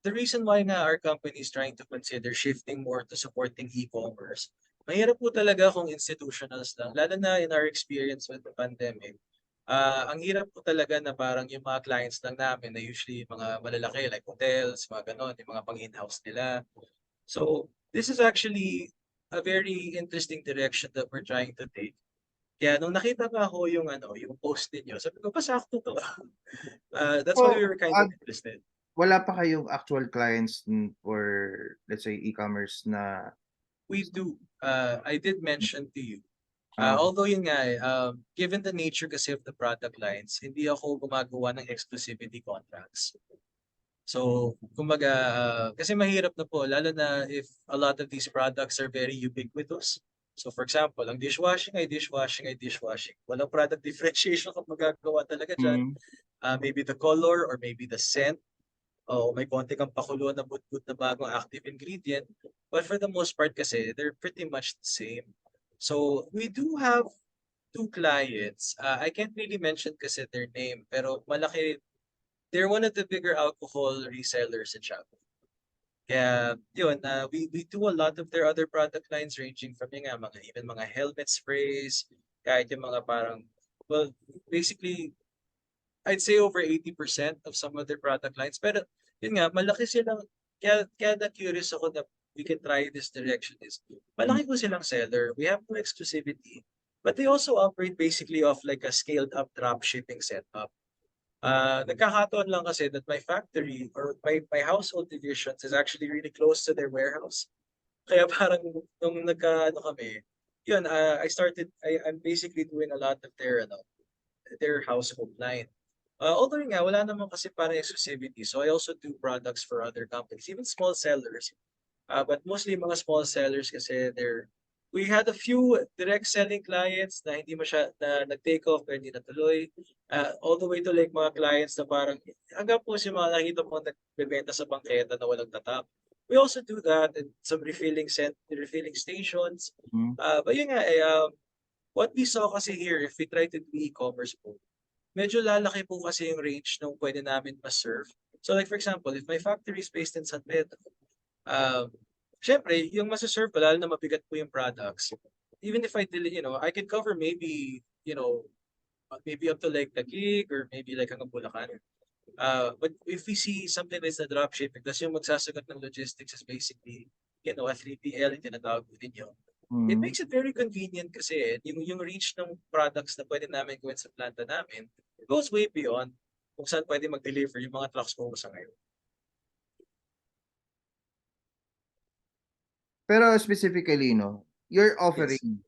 the reason why nga our company is trying to consider shifting more to supporting e-commerce. Mahirap po talaga kung institutionals lang, lalo na in our experience with the pandemic. Ang hirap po talaga na parang yung mga clients lang namin na usually mga malalaki like hotels, mga ganon, yung mga pang in-house nila. So this is actually a very interesting direction that we're trying to take. Kaya nung nakita pa ako yung yung post ninyo, sabi ko, pasakto to. That's why we were kind of interested. Wala pa kayong actual clients for, let's say, e-commerce na... We do. I did mention to you. Ah. Although yun nga, given the nature kasi of the product lines, hindi ako gumagawa ng exclusivity contracts. So, kumbaga, kasi mahirap na po, lalo na if a lot of these products are very ubiquitous. So, for example, ang dishwashing ay dishwashing ay dishwashing. Walang product differentiation kung magagawa talaga dyan. Maybe the color or maybe the scent. O may konti kang pakulo na but-but na bagong active ingredient. But for the most part kasi, they're pretty much the same. So, we do have 2 clients. I can't really mention kasi their name, pero malaki. They're one of the bigger alcohol resellers in Shopee. Kaya yun, we do a lot of their other product lines ranging from yung even mga helmet sprays, kahit yung mga parang, well, basically, I'd say over 80% of some of their product lines. Pero yun nga, malaki silang, kaya na-curious ako na we can try this direction is, malaki po silang seller. We have no exclusivity. But they also operate basically off like a scaled up drop shipping setup. Nagkakataon lang kasi that my factory or my household divisions is actually really close to their warehouse. Kaya parang nung kami, yun, I'm basically doing a lot of their household line. Although nga, wala naman kasi parang exclusivity. So I also do products for other companies, even small sellers. But mostly mga small sellers kasi we had a few direct selling clients na hindi na nag-take off pero hindi natuloy. All the way to like mga clients na parang hanggang po si mga nakita mo nagbebenta sa bangketa na walang tatap. We also do that in some refilling stations. But yun nga, what we saw kasi here, if we try to do e-commerce po, medyo lalaki po kasi yung range nung pwede namin ma-serve. So like for example, if my factory is based in San Pedro, syempre, yung masaserve ko, lalo na mabigat po yung products, even if I can cover maybe, maybe up to like Taguig or maybe like hanggang Bulacan. But if we see something that's na dropshipping, kasi yung magsasagot ng logistics is basically, a 3PL, yung tinatawag po ninyo. It makes it very convenient kasi yung reach ng products na pwede namin gawin sa planta namin goes way beyond kung saan pwede mag-deliver yung mga trucks ko sa ngayon. Pero specifically, you're offering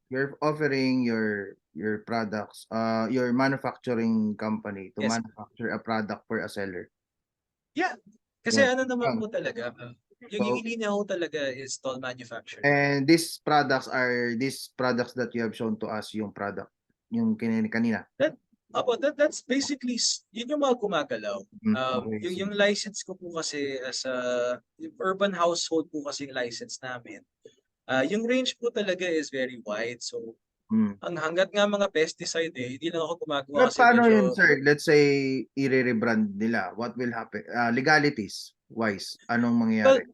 your products, your manufacturing company to Yes. manufacture a product for a seller. Yeah. Kasi Yeah. naman po talaga, yung ilinya ko talaga is toll manufacturing. And these products that you have shown to us, yung product, yung kanina. That's basically, yun yung mga gumagalaw. Okay, Yung license ko po kasi as yung urban household po kasi yung license namin. Yung range po talaga is very wide. So, Hangga't nga mga pesticide hindi lang ako gumagawa Pero kasi paano medyo yun, sir? Let's say, i-rebrand nila. What will happen? Legalities wise, anong well, mangyayari?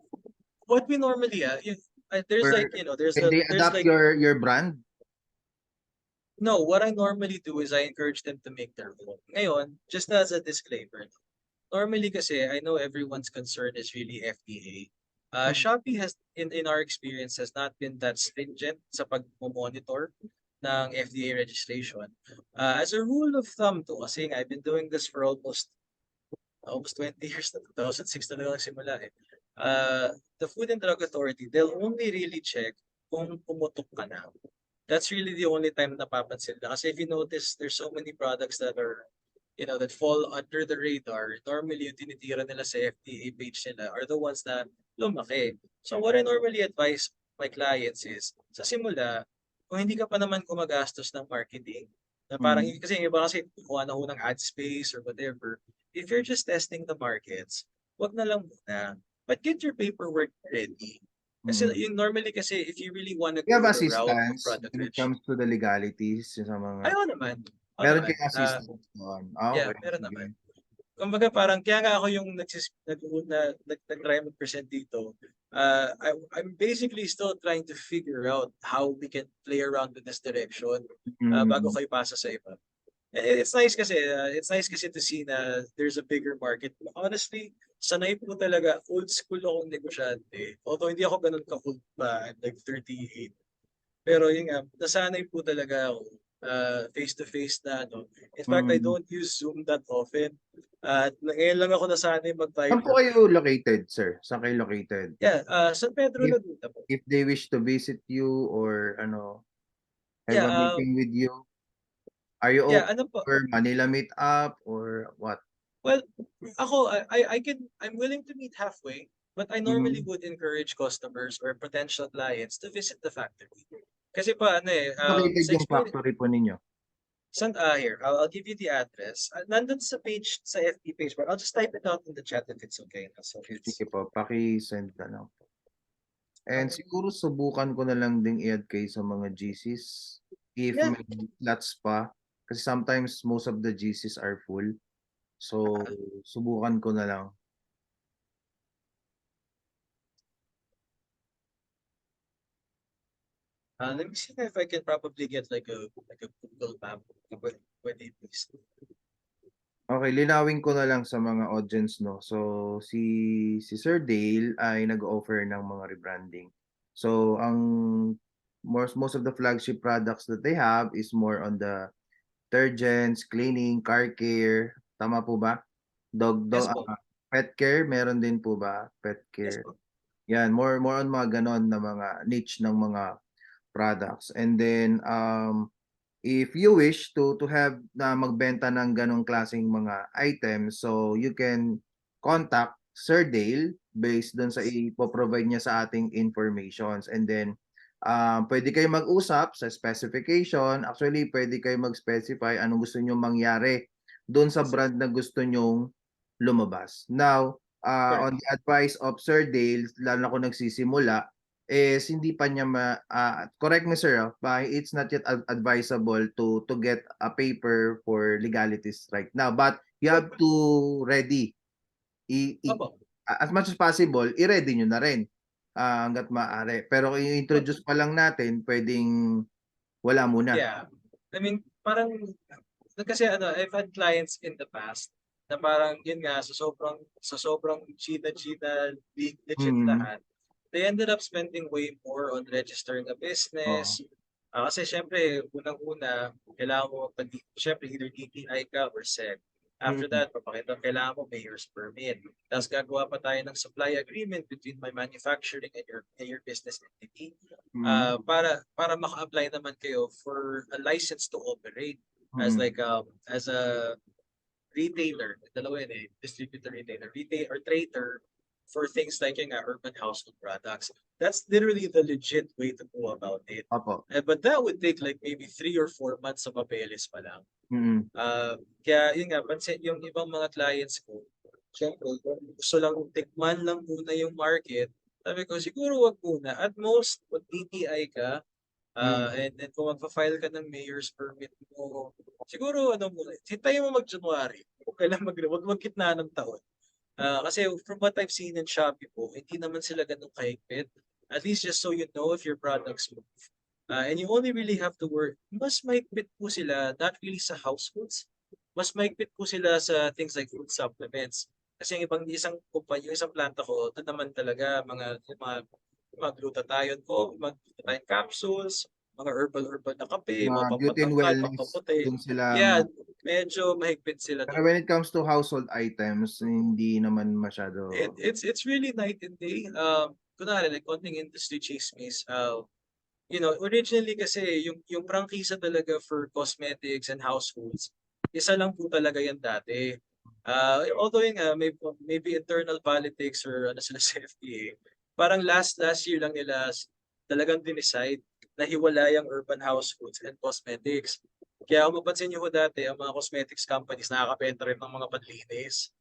what we normally there's Or like can they there's adapt like your brand? no, what I normally do is I encourage them to make their own. Ngayon, just as a disclaimer, normally kasi I know everyone's concern is really FDA. Shopee has in our experience has not been that stringent sa pag-monitor ng FDA registration. As a rule of thumb to kasi I've been doing this for almost 20 years na 2006 na lang simula eh. The Food and Drug Authority, they'll only really check kung pumutok ka na. That's really the only time na napapansin na. Kasi if you notice, there's so many products that are, that fall under the radar. Normally, yung tinitira nila sa FDA page nila are the ones na lumaki. So what I normally advise my clients is, sa simula, kung hindi ka pa naman gumagastos ng marketing, na parang, kasi yung iba kasi kuha na ho ng ad space or whatever, if you're just testing the markets, wag na lang muna. But get your paperwork ready. Kasi yung normally kasi if you really want to You have go the route of assistance product when it rich, comes to the legalities sa mga... ayaw naman. Oo Meron naman. kayong assistance doon. Yeah, Okay, meron sige. naman. Kumbaga parang kaya nga ako yung nag-try mag-present dito. I'm basically still trying to figure out how we can play around with this direction bago kayo pasa sa iba. It's nice kasi to see na there's a bigger market. Honestly, sanay po talaga old school akong negosyante. Although hindi ako ganun ka-old pa, I'm like 38. Pero yun nga, nasanay po talaga ako face-to-face na ano. In fact, I don't use Zoom that often. At ngayon lang ako nasanay Saan po mag-Viber. kayo located, sir? Saan kayo located? Yeah, San Pedro If- Laguna po. If they wish to visit you or have Yeah, a meeting with you, are you yeah, open ano po? for Manila meetup or what? Well, I'm willing to meet halfway, but I normally would encourage customers or potential clients to visit the factory. Kasi pa Located sa yung experience, factory po ninyo? here, I'll give you the address. Nandun sa page, sa FB page, but I'll just type it out in the chat if it's okay. So it's, Sige po, paki-send na lang po. And siguro subukan ko na lang ding i-add kayo sa mga GCs if Yeah. may slots pa. Kasi sometimes most of the GCs are full. So, subukan ko na lang. let me see if I can probably get like a Google map. Pwede please. Okay, linawin ko na lang sa mga audience, no. So si Sir Dale ay nag-offer ng mga rebranding. So ang most of the flagship products that they have is more on the detergents, cleaning, car care, tama po ba? Yes po. Pet care, meron din po ba? Pet Yes care. po. Yan, more on mga ganon na mga niche ng mga products. And then if you wish to have na magbenta ng ganong klaseng mga items, so you can contact Sir Dale based dun sa ipo-provide niya sa ating informations. And then pwede kayo mag-usap sa specification. Actually, pwede kayo mag-specify anong gusto niyo mangyari dun sa brand na gusto nyong lumabas. Now, on the advice of Sir Dale, lalo na kung nagsisimula, is hindi pa niya correct me sir, it's not yet advisable to get a paper for legalities right now, but you have to ready Opo. as much as possible i-ready nyo na rin hanggat maaari, pero kung i-introduce pa lang natin pwedeng wala muna. Yeah. I mean, parang kasi I've had clients in the past na parang yun nga sa sobrang cheetah legit lahat. They ended up spending way more on registering a business. Kasi syempre, unang-una, kailangan mo, syempre, either DTI ka or SEC. After that, papakita, kailangan mo mayor's permit. Tapos gagawa pa tayo ng supply agreement between my manufacturing and your business entity. Para maka-apply naman kayo for a license to operate as like as a retailer. Dalawa yun distributor, retailer, or trader for things like urban household products. That's literally the legit way to go about it. Opo. But that would take like maybe 3 or 4 months sa papeles pa lang. Kaya yun nga, pansin yung ibang mga clients ko, syempre, gusto lang tikman lang muna yung market. Sabi ko, siguro wag muna. At most, pag DTI ka, And then kung magpa-file ka ng mayor's permit mo, siguro ano muna, hintayin mo mag-January. Kung kailan wag gitna ng taon. Kasi from what I've seen in Shopee po, hindi naman sila ganun kahigpit. At least just so you know if your products move. And you only really have to work. Mas mahigpit po sila, not really sa households. Mas mahigpit po sila sa things like food supplements. Kasi yung isang kumpanya, yung isang planta ko, ito naman talaga mga glutathione ko, mga glutathione capsules, mga herbal na kape, Mga mga gluten pampatangkal, wellness, pampaputi. dun sila. Yeah, medyo mahigpit sila Pero when it comes to household items, hindi naman masyado. It's really night and day. Kunwari, like konting industry chismis. Originally kasi yung prangkisa talaga for cosmetics and households, isa lang po talaga yan dati. Although yung maybe internal politics or ano sila sa FDA, parang last year lang nila talagang dinicide na hiwalay ang urban households and cosmetics. Kaya kung mapansin nyo ho dati, ang mga cosmetics companies nakakabenta rin ng mga panlinis.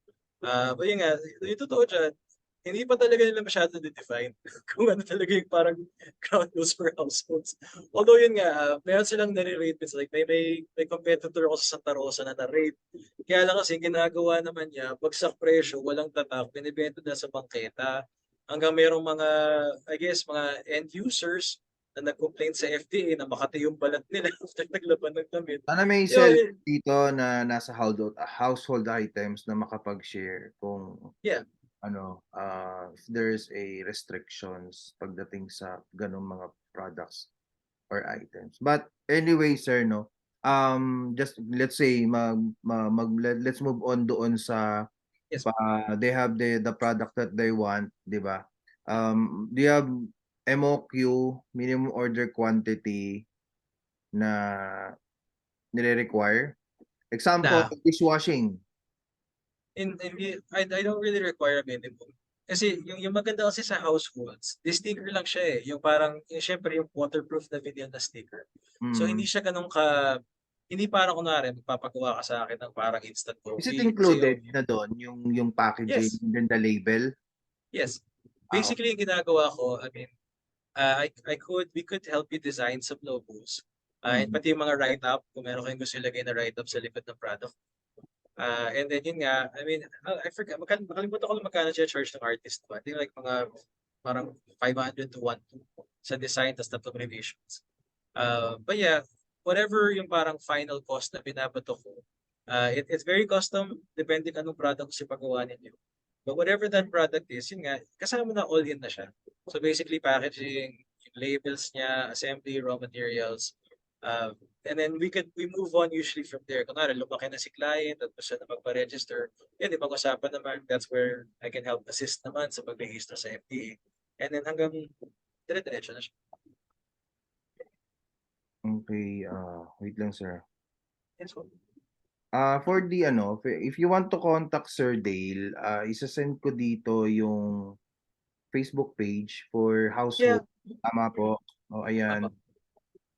But yun nga, yung totoo dyan, hindi pa talaga nila masyado define kung ano talaga yung parang ground rules for households. Although yun nga, meron silang nare-rate. It's like may competitor ako sa Santa Rosa na na-rate. Kaya lang kasi ginagawa naman niya, bagsak presyo, walang tatak, binibenta na sa bangketa. Hanggang merong mga, I guess, mga end users na nag-complain sa FDA na makati yung balat nila after naglaban ng damit. Sana may Yun, sell dito na nasa household items na makapag-share kung Yeah. if there's a restrictions pagdating sa ganung mga products or items. But anyway, sir, no. Just let's say let's move on doon sa Yes. they have the product that they want, 'di ba? Do you have MOQ, minimum order quantity na nire-require? Example, Na. dishwashing. I don't really require a minimum. Kasi yung maganda kasi sa households, this sticker lang siya eh. Yung parang, syempre yung waterproof na vinyl na sticker. So hindi siya ganun hindi parang kunwari, magpapagawa ka sa akin ng parang instant Is it coffee. included na doon yung packaging Yes. and then the label? Yes. Ah, Basically, yung ginagawa ko, I mean, we could help you design some logos. And pati yung mga write-up, kung meron kayong gusto ilagay na write-up sa likod ng product. And then yun nga, I mean, I forgot, makalimutan ko lang magkano siya charge ng artist ko. I think like mga parang 500 to 1 sa design tas tatlong revisions. But yeah, whatever yung parang final cost na binabato ko, it's very custom, depende kung anong product kasi pagawa ninyo. But whatever that product is, yun nga, kasama na all-in na siya. So basically, packaging, yung labels niya, assembly, raw materials, and then we move on usually from there. Kunwari, lumaki na si client at gusto na magpa-register. Yan, ipag-usapan naman. That's where I can help assist naman sa pag-register sa FDA. And then hanggang dire-diretso na siya. Okay, wait lang, sir. Yes, well. For the if you want to contact Sir Dale, isa-send ko dito yung Facebook page for household. Tama po. O ayan. Tama.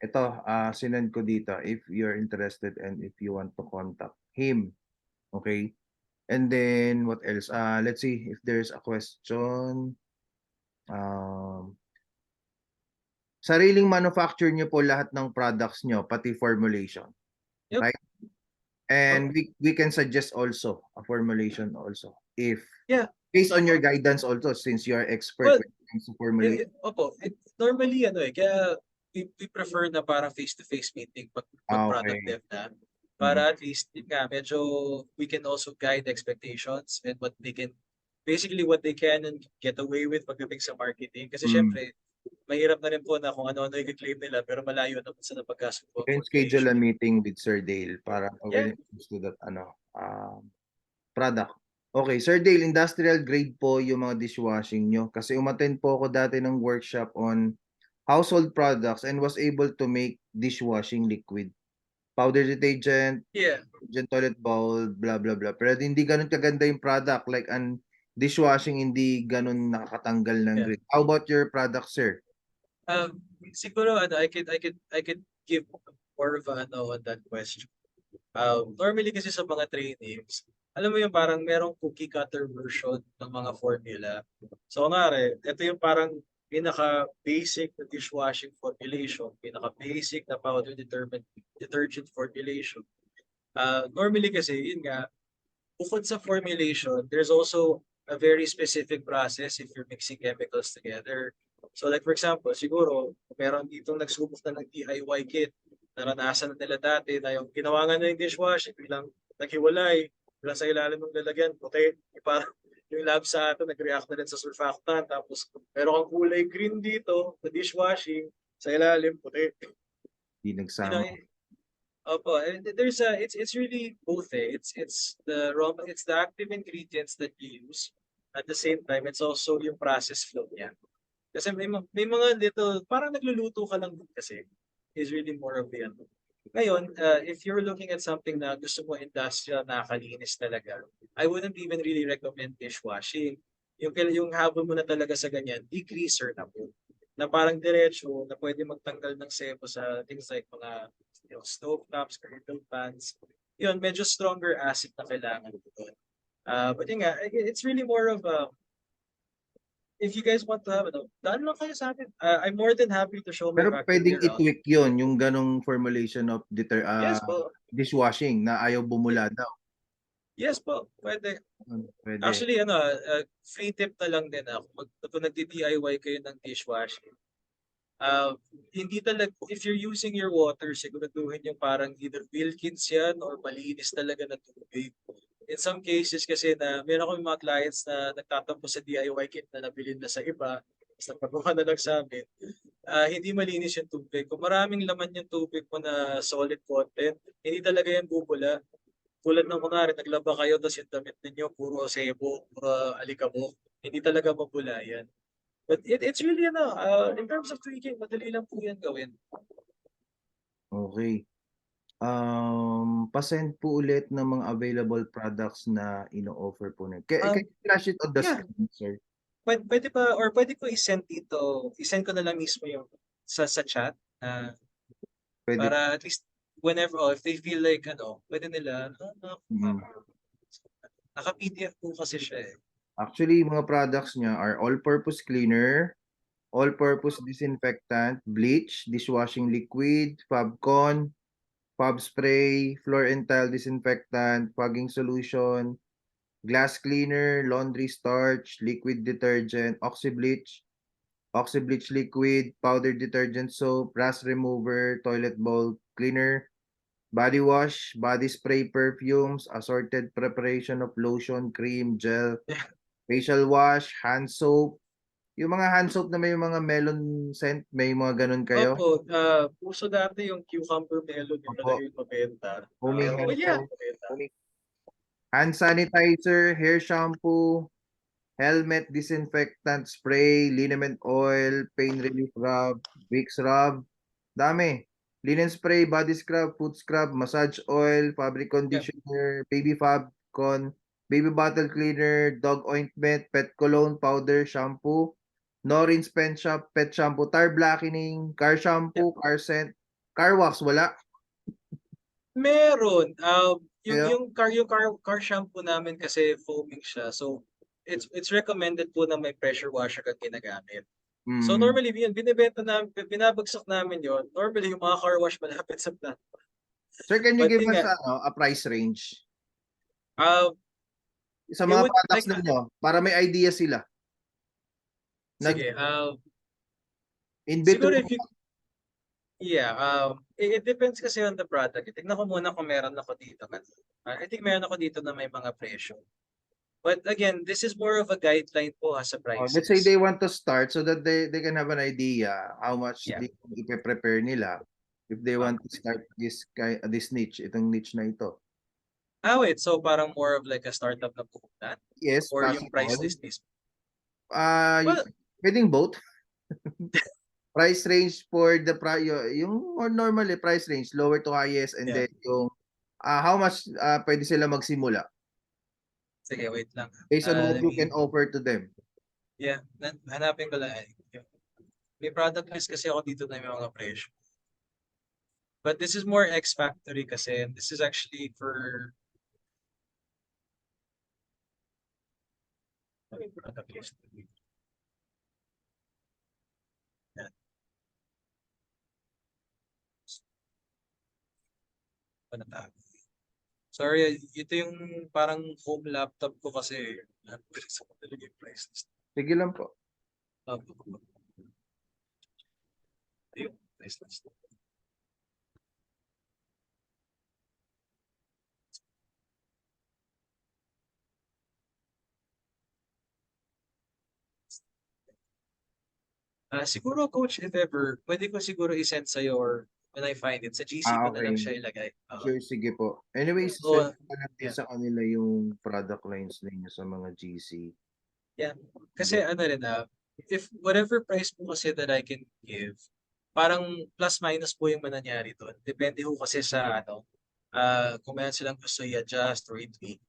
Ito, sinend ko dito if you're interested and if you want to contact him. Okay? And then what else? Let's see if there's a question. Sariling manufacture niyo po lahat ng products niyo, pati formulation. Yep. Right? And we can suggest also a formulation also if based on your guidance also since you are expert when it comes to formulation. Normally kaya we prefer na parang face-to-face meeting pag product dev na para at least medyo we can also guide expectations and what they can and get away with pagdating sa marketing kasi syempre mahirap na rin po na kung ano-ano i-claim nila pero malayo naman sa napagkasundo. You can schedule a meeting with Sir Dale para when it comes to that product. Okay, Sir Dale, industrial grade po yung mga dishwashing nyo kasi umattend po ako dati ng workshop on household products and was able to make dishwashing liquid. Powder detergent, toilet bowl, blah blah blah. Pero hindi ganun kaganda yung product like an dishwashing hindi ganun nakakatanggal ng grit. How about your product, sir? Siguro I could give more of on that question. Normally kasi sa mga trainings, alam mo yung parang merong cookie cutter version ng mga formula. So kunwari, ito yung parang pinaka-basic na dishwashing formulation, pinaka-basic na powder detergent formulation. Normally kasi, yun nga, bukod sa formulation, there's also a very specific process if you're mixing chemicals together. So like for example, siguro, meron ditong nagsubok na ng DIY kit, naranasan na nila dati na yung ginawa nga na yung dishwashing, bilang naghiwalay, bilang sa ilalim ng lalagyan, okay, parang yung lab sa atin nag-react na rin sa surfactant, tapos meron kang kulay green dito sa dishwashing, sa ilalim, puti. Hindi You know, nagsama. Opo, and it's really both eh. It's the active ingredients that you use. At the same time, it's also yung process flow niya. Kasi may mga dito, parang nagluluto ka lang din kasi. Is really more of the ano. Ngayon, if you're looking at something na gusto mo industrial, nakakalinis talaga, I wouldn't even really recommend dishwashing. Yung habol mo na talaga sa ganyan, degreaser na po. Na parang diretso, na pwede magtanggal ng sebo sa things like mga stove tops, griddle pans. Yun, medyo stronger acid na kailangan ko doon. But yun nga, it's really more of a, if you guys want to have, daan lang kayo sa akin. I'm more than happy to show my Pero factory pwedeng around. i-tweak yun, yung ganong formulation of Yes po. dishwashing na ayaw bumula daw. Yes po, pwede. Pwede. Actually, free tip na lang din ako. Kung nagdi-DIY kayo ng dishwashing, hindi talaga, if you're using your water, siguraduhin yung parang either Wilkins yan or malinis talaga na tubig. In some cases kasi na meron akong mga clients na nagtatampo sa DIY kit na nabili na sa iba, tapos nagpakuha na lang sa amin, hindi malinis yung tubig. Kung maraming laman yung tubig mo na solid content, hindi talaga yan bubula. Tulad ng kunwari, naglaba kayo, tapos yung damit ninyo, puro sebo, puro alikabok, hindi talaga mabula yan. But it's really, in terms of tweaking, madali lang po yan gawin. Okay. Pasend po ulit ng mga available products na ino-offer po na. Can you flash it on the Yeah. screen, sir? Pwede ba, or pwede ko i-send dito, i-send ko na lang mismo yung sa chat, Pwede. para at least whenever, if they feel like, pwede nila, naka-PDF po kasi siya eh. Actually, mga products niya are all-purpose cleaner, all-purpose disinfectant, bleach, dishwashing liquid, Fabcon, Fab spray, floor and tile disinfectant, fogging solution, glass cleaner, laundry starch, liquid detergent, oxybleach liquid, powder detergent soap, rust remover, toilet bowl cleaner, body wash, body spray perfumes, assorted preparation of lotion, cream, gel, facial wash, hand soap. Yung mga hand soap na may mga melon scent, may mga ganun kayo? Opo, puso dati yung cucumber melon yung Opo. talaga yung mabenta. Homing hand Well, yeah. soap. Hand sanitizer, hair shampoo, helmet disinfectant spray, liniment oil, pain relief rub, Vicks rub, dami. Linen spray, body scrub, foot scrub, massage oil, fabric conditioner, baby Fabcon, baby bottle cleaner, dog ointment, pet cologne, powder, shampoo, Norin's pet shampoo, tar blackening, car shampoo, car scent, car wax, wala. Meron. Yeah. Yung car shampoo namin kasi foaming siya. So it's recommended po na may pressure washer kang ginagamit. So normally yun, binabagsak namin yon. Normally yung mga car wash malapit sa plant. Sir, can you But give yun us nga, a price range sa it mga would, products like, ninyo para may idea sila? sige, In siguro between, if you, it depends kasi on the product. Tignan ko muna kung meron ako dito. I think meron ako dito na may mga presyo. But again, this is more of a guideline po sa prices. let's say they want to start so that they can have an idea how much Yeah. ipe-prepare nila if they want to start this niche, itong niche na ito. Wait, so parang more of like a startup na po na? Yes, Or yung price possible. list mismo? Well, pwedeng both. Price range for the yung more normally price range lower to highest and then yung how much pwede sila magsimula Sige, wait lang. based on what you can offer to them. Yeah, hanapin ko lang. May product list kasi ako dito na may mga presyo. But this is more X-Factory kasi. This is actually for... Ano yung product list? Panatag. Sorry, ito yung parang home laptop ko kasi. Sa talaga yung price list. Sige lang po. Ito yung price list. Siguro coach, if ever, pwede ko siguro i-send sa'yo or when I find it, sa GC ko na lang Okay. siya ilagay. Sure, sige po. Anyways, Oo, send ko lang din yeah. sa kanila yung product lines ninyo sa mga GC. Yeah. Kasi ano rin if whatever price po kasi that I can give, parang plus minus po yung mananyari doon. Depende po kasi sa kung meron silang gusto i-adjust or i-tweak.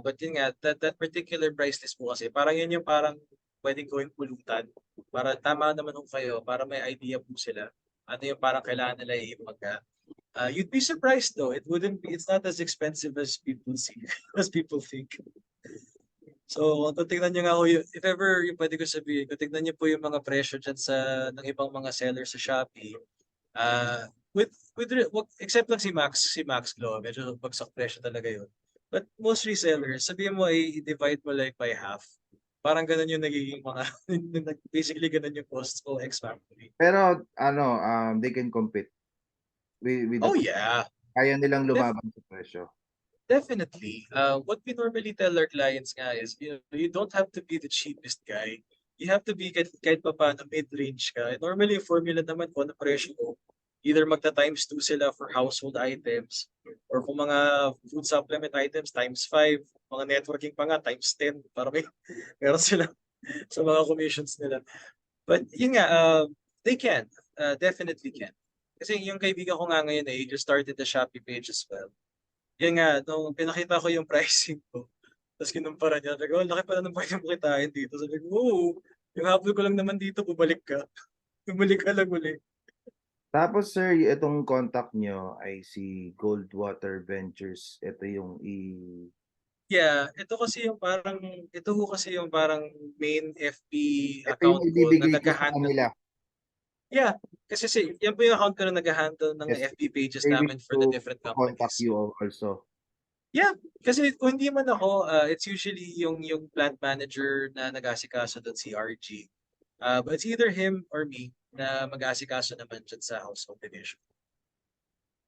But yun nga, that particular price list po kasi, parang yun yung parang pwedeng gawing pulutan. Para tama naman po kayo, para may idea po sila. Ano yung parang kailangan nila i-impaga. You'd be surprised though. It's not as expensive as people see, as people think. So, kung tingnan nyo nga ako, if ever yung pwede ko sabihin, kung tingnan nyo po yung mga presyo dyan ng ibang mga sellers sa Shopee, except lang si Max Glow, medyo bagsak presyo talaga yun. But most resellers, sabihin mo ay i-divide mo like by half. Parang ganun yung nagiging mga, basically ganun yung costs ko ex-factory. Pero they can compete with Oh the yeah, kaya nilang lumaban sa presyo. definitely. What we normally tell our clients nga is, you don't have to be the cheapest guy. You have to be kahit pa paano mid-range ka. Normally, yung formula naman ko na presyo mo, either magta times 2 sila for household items, or kung mga food supplement items, times 5, mga networking pa nga, times 10, para meron sila sa mga commissions nila. But yun nga, they can, definitely can. Kasi yung kaibigan ko nga ngayon he just started the Shopee page as well. Yan nga, nung pinakita ko yung pricing ko, tapos kinumpara niya, sabi ko, laki pala ng pwede mo kitain dito. Sabi ko, oo, yung habol ko lang naman dito, bumalik ka. Bumalik ka lang uli. Tapos sir, itong contact nyo ay si Goldwater Ventures. Ito yung Yeah, ito ho kasi yung parang main FB ito yung account ko na ibibigay ko sa nag-handle. kanila. Yeah, kasi yan po yung account ko na nag-handle ng Yes. FB pages They namin wish for the to different contact companies. you also. Yeah, kasi kung hindi man ako, it's usually yung plant manager na nag-asikaso doon, si RG. But it's either him or me na mag-asikaso naman dyan sa household division.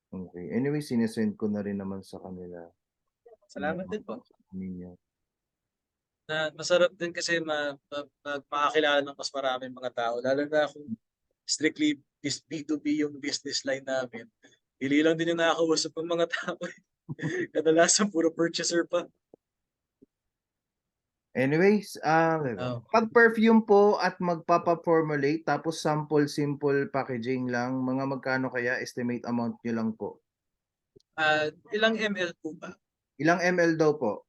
Okay. Anyway, sinesend ko na rin naman sa kanila. Salamat din po. Ninyo. Na masarap din kasi makakilala ng mas maraming mga tao. Lalo na kung strictly B2B yung business line namin. Pili lang din yung nakakausap ng mga tao. Kadalasan puro purchaser pa. Anyways, pag perfume po at magpapa-formulate tapos sample simple packaging lang, mga magkano kaya estimate amount nyo lang po? Ilang ml po ba? Ilang ml daw po?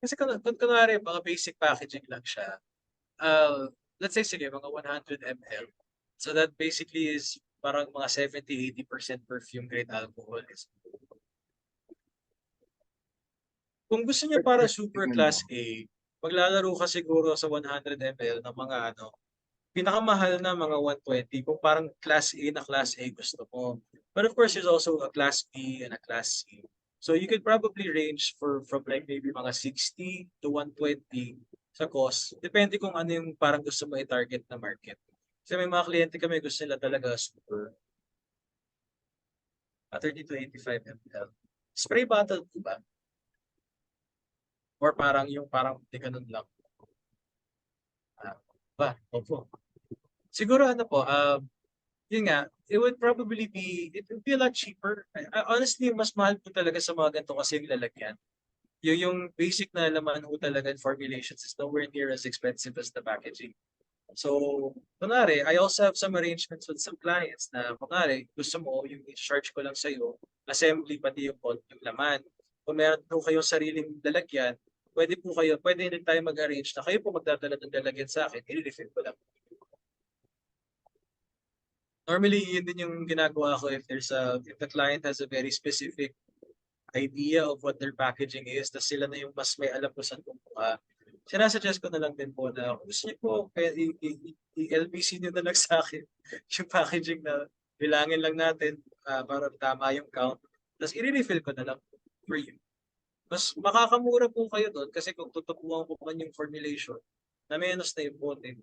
Kasi kunwari, mga basic packaging lang siya. Let's say, sige, mga 100 ml. So that basically is parang mga 70-80% perfume grade alcohol. Kung gusto niyo para super class A, maglalaro ka siguro sa 100 ml ng mga pinakamahal na mga 120 kung parang class A na class A gusto mo. But of course, there's also a class B and a class C. So you could probably range from like maybe mga 60 to 120 sa cost. Depende kung ano yung parang gusto mo i-target na market. Kasi may mga kliyente kami gusto nila talaga super 30 to 85 ml. Spray bottle po ba? Or parang di ganun lang. Opo. Siguro po, yun nga, it would be a lot cheaper. Honestly, mas mahal po talaga sa mga ganito kasi yung lalagyan. Yung basic na laman ho talaga in formulations is nowhere near as expensive as the packaging. So, kunwari, I also have some arrangements with some clients na kunwari, gusto mo, yung i-charge ko lang sa'yo, assembly pati yung laman. Kung meron po kayong sariling lalagyan, pwede din tayo mag-arrange na kayo po magdadala ng lalagyan sa akin, i-refill ko lang. Normally, yun din yung ginagawa ko if the client has a very specific idea of what their packaging is, tapos sila na yung mas may alam kung saan kumuha. sinasuggest ko na lang din po na kung gusto niyo po, i-LBC niyo na lang sa akin yung packaging na bilangin lang natin para tama yung count. Tapos i-refill ko na lang for you. Mas makakamura po kayo doon kasi kung tutubuan ko man yung formulation na menos na yung bote.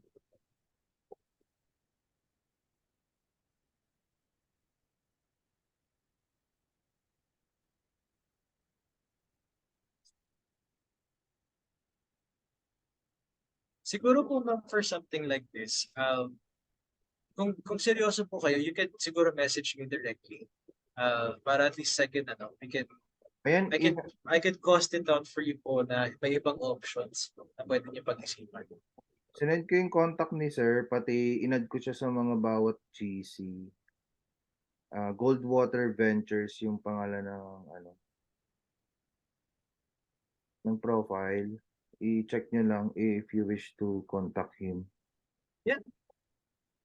Siguro po ma'am, for something like this, kung seryoso po kayo, you can siguro message me directly. Para at least I can, Ayan, I can cost it out for you po na may ibang options na pwede niyo pag-isipan. sinend ko yung contact ni sir, pati inad ko siya sa mga bawat GC. Goldwater Ventures yung pangalan ng profile. I-check nyo lang if you wish to contact him.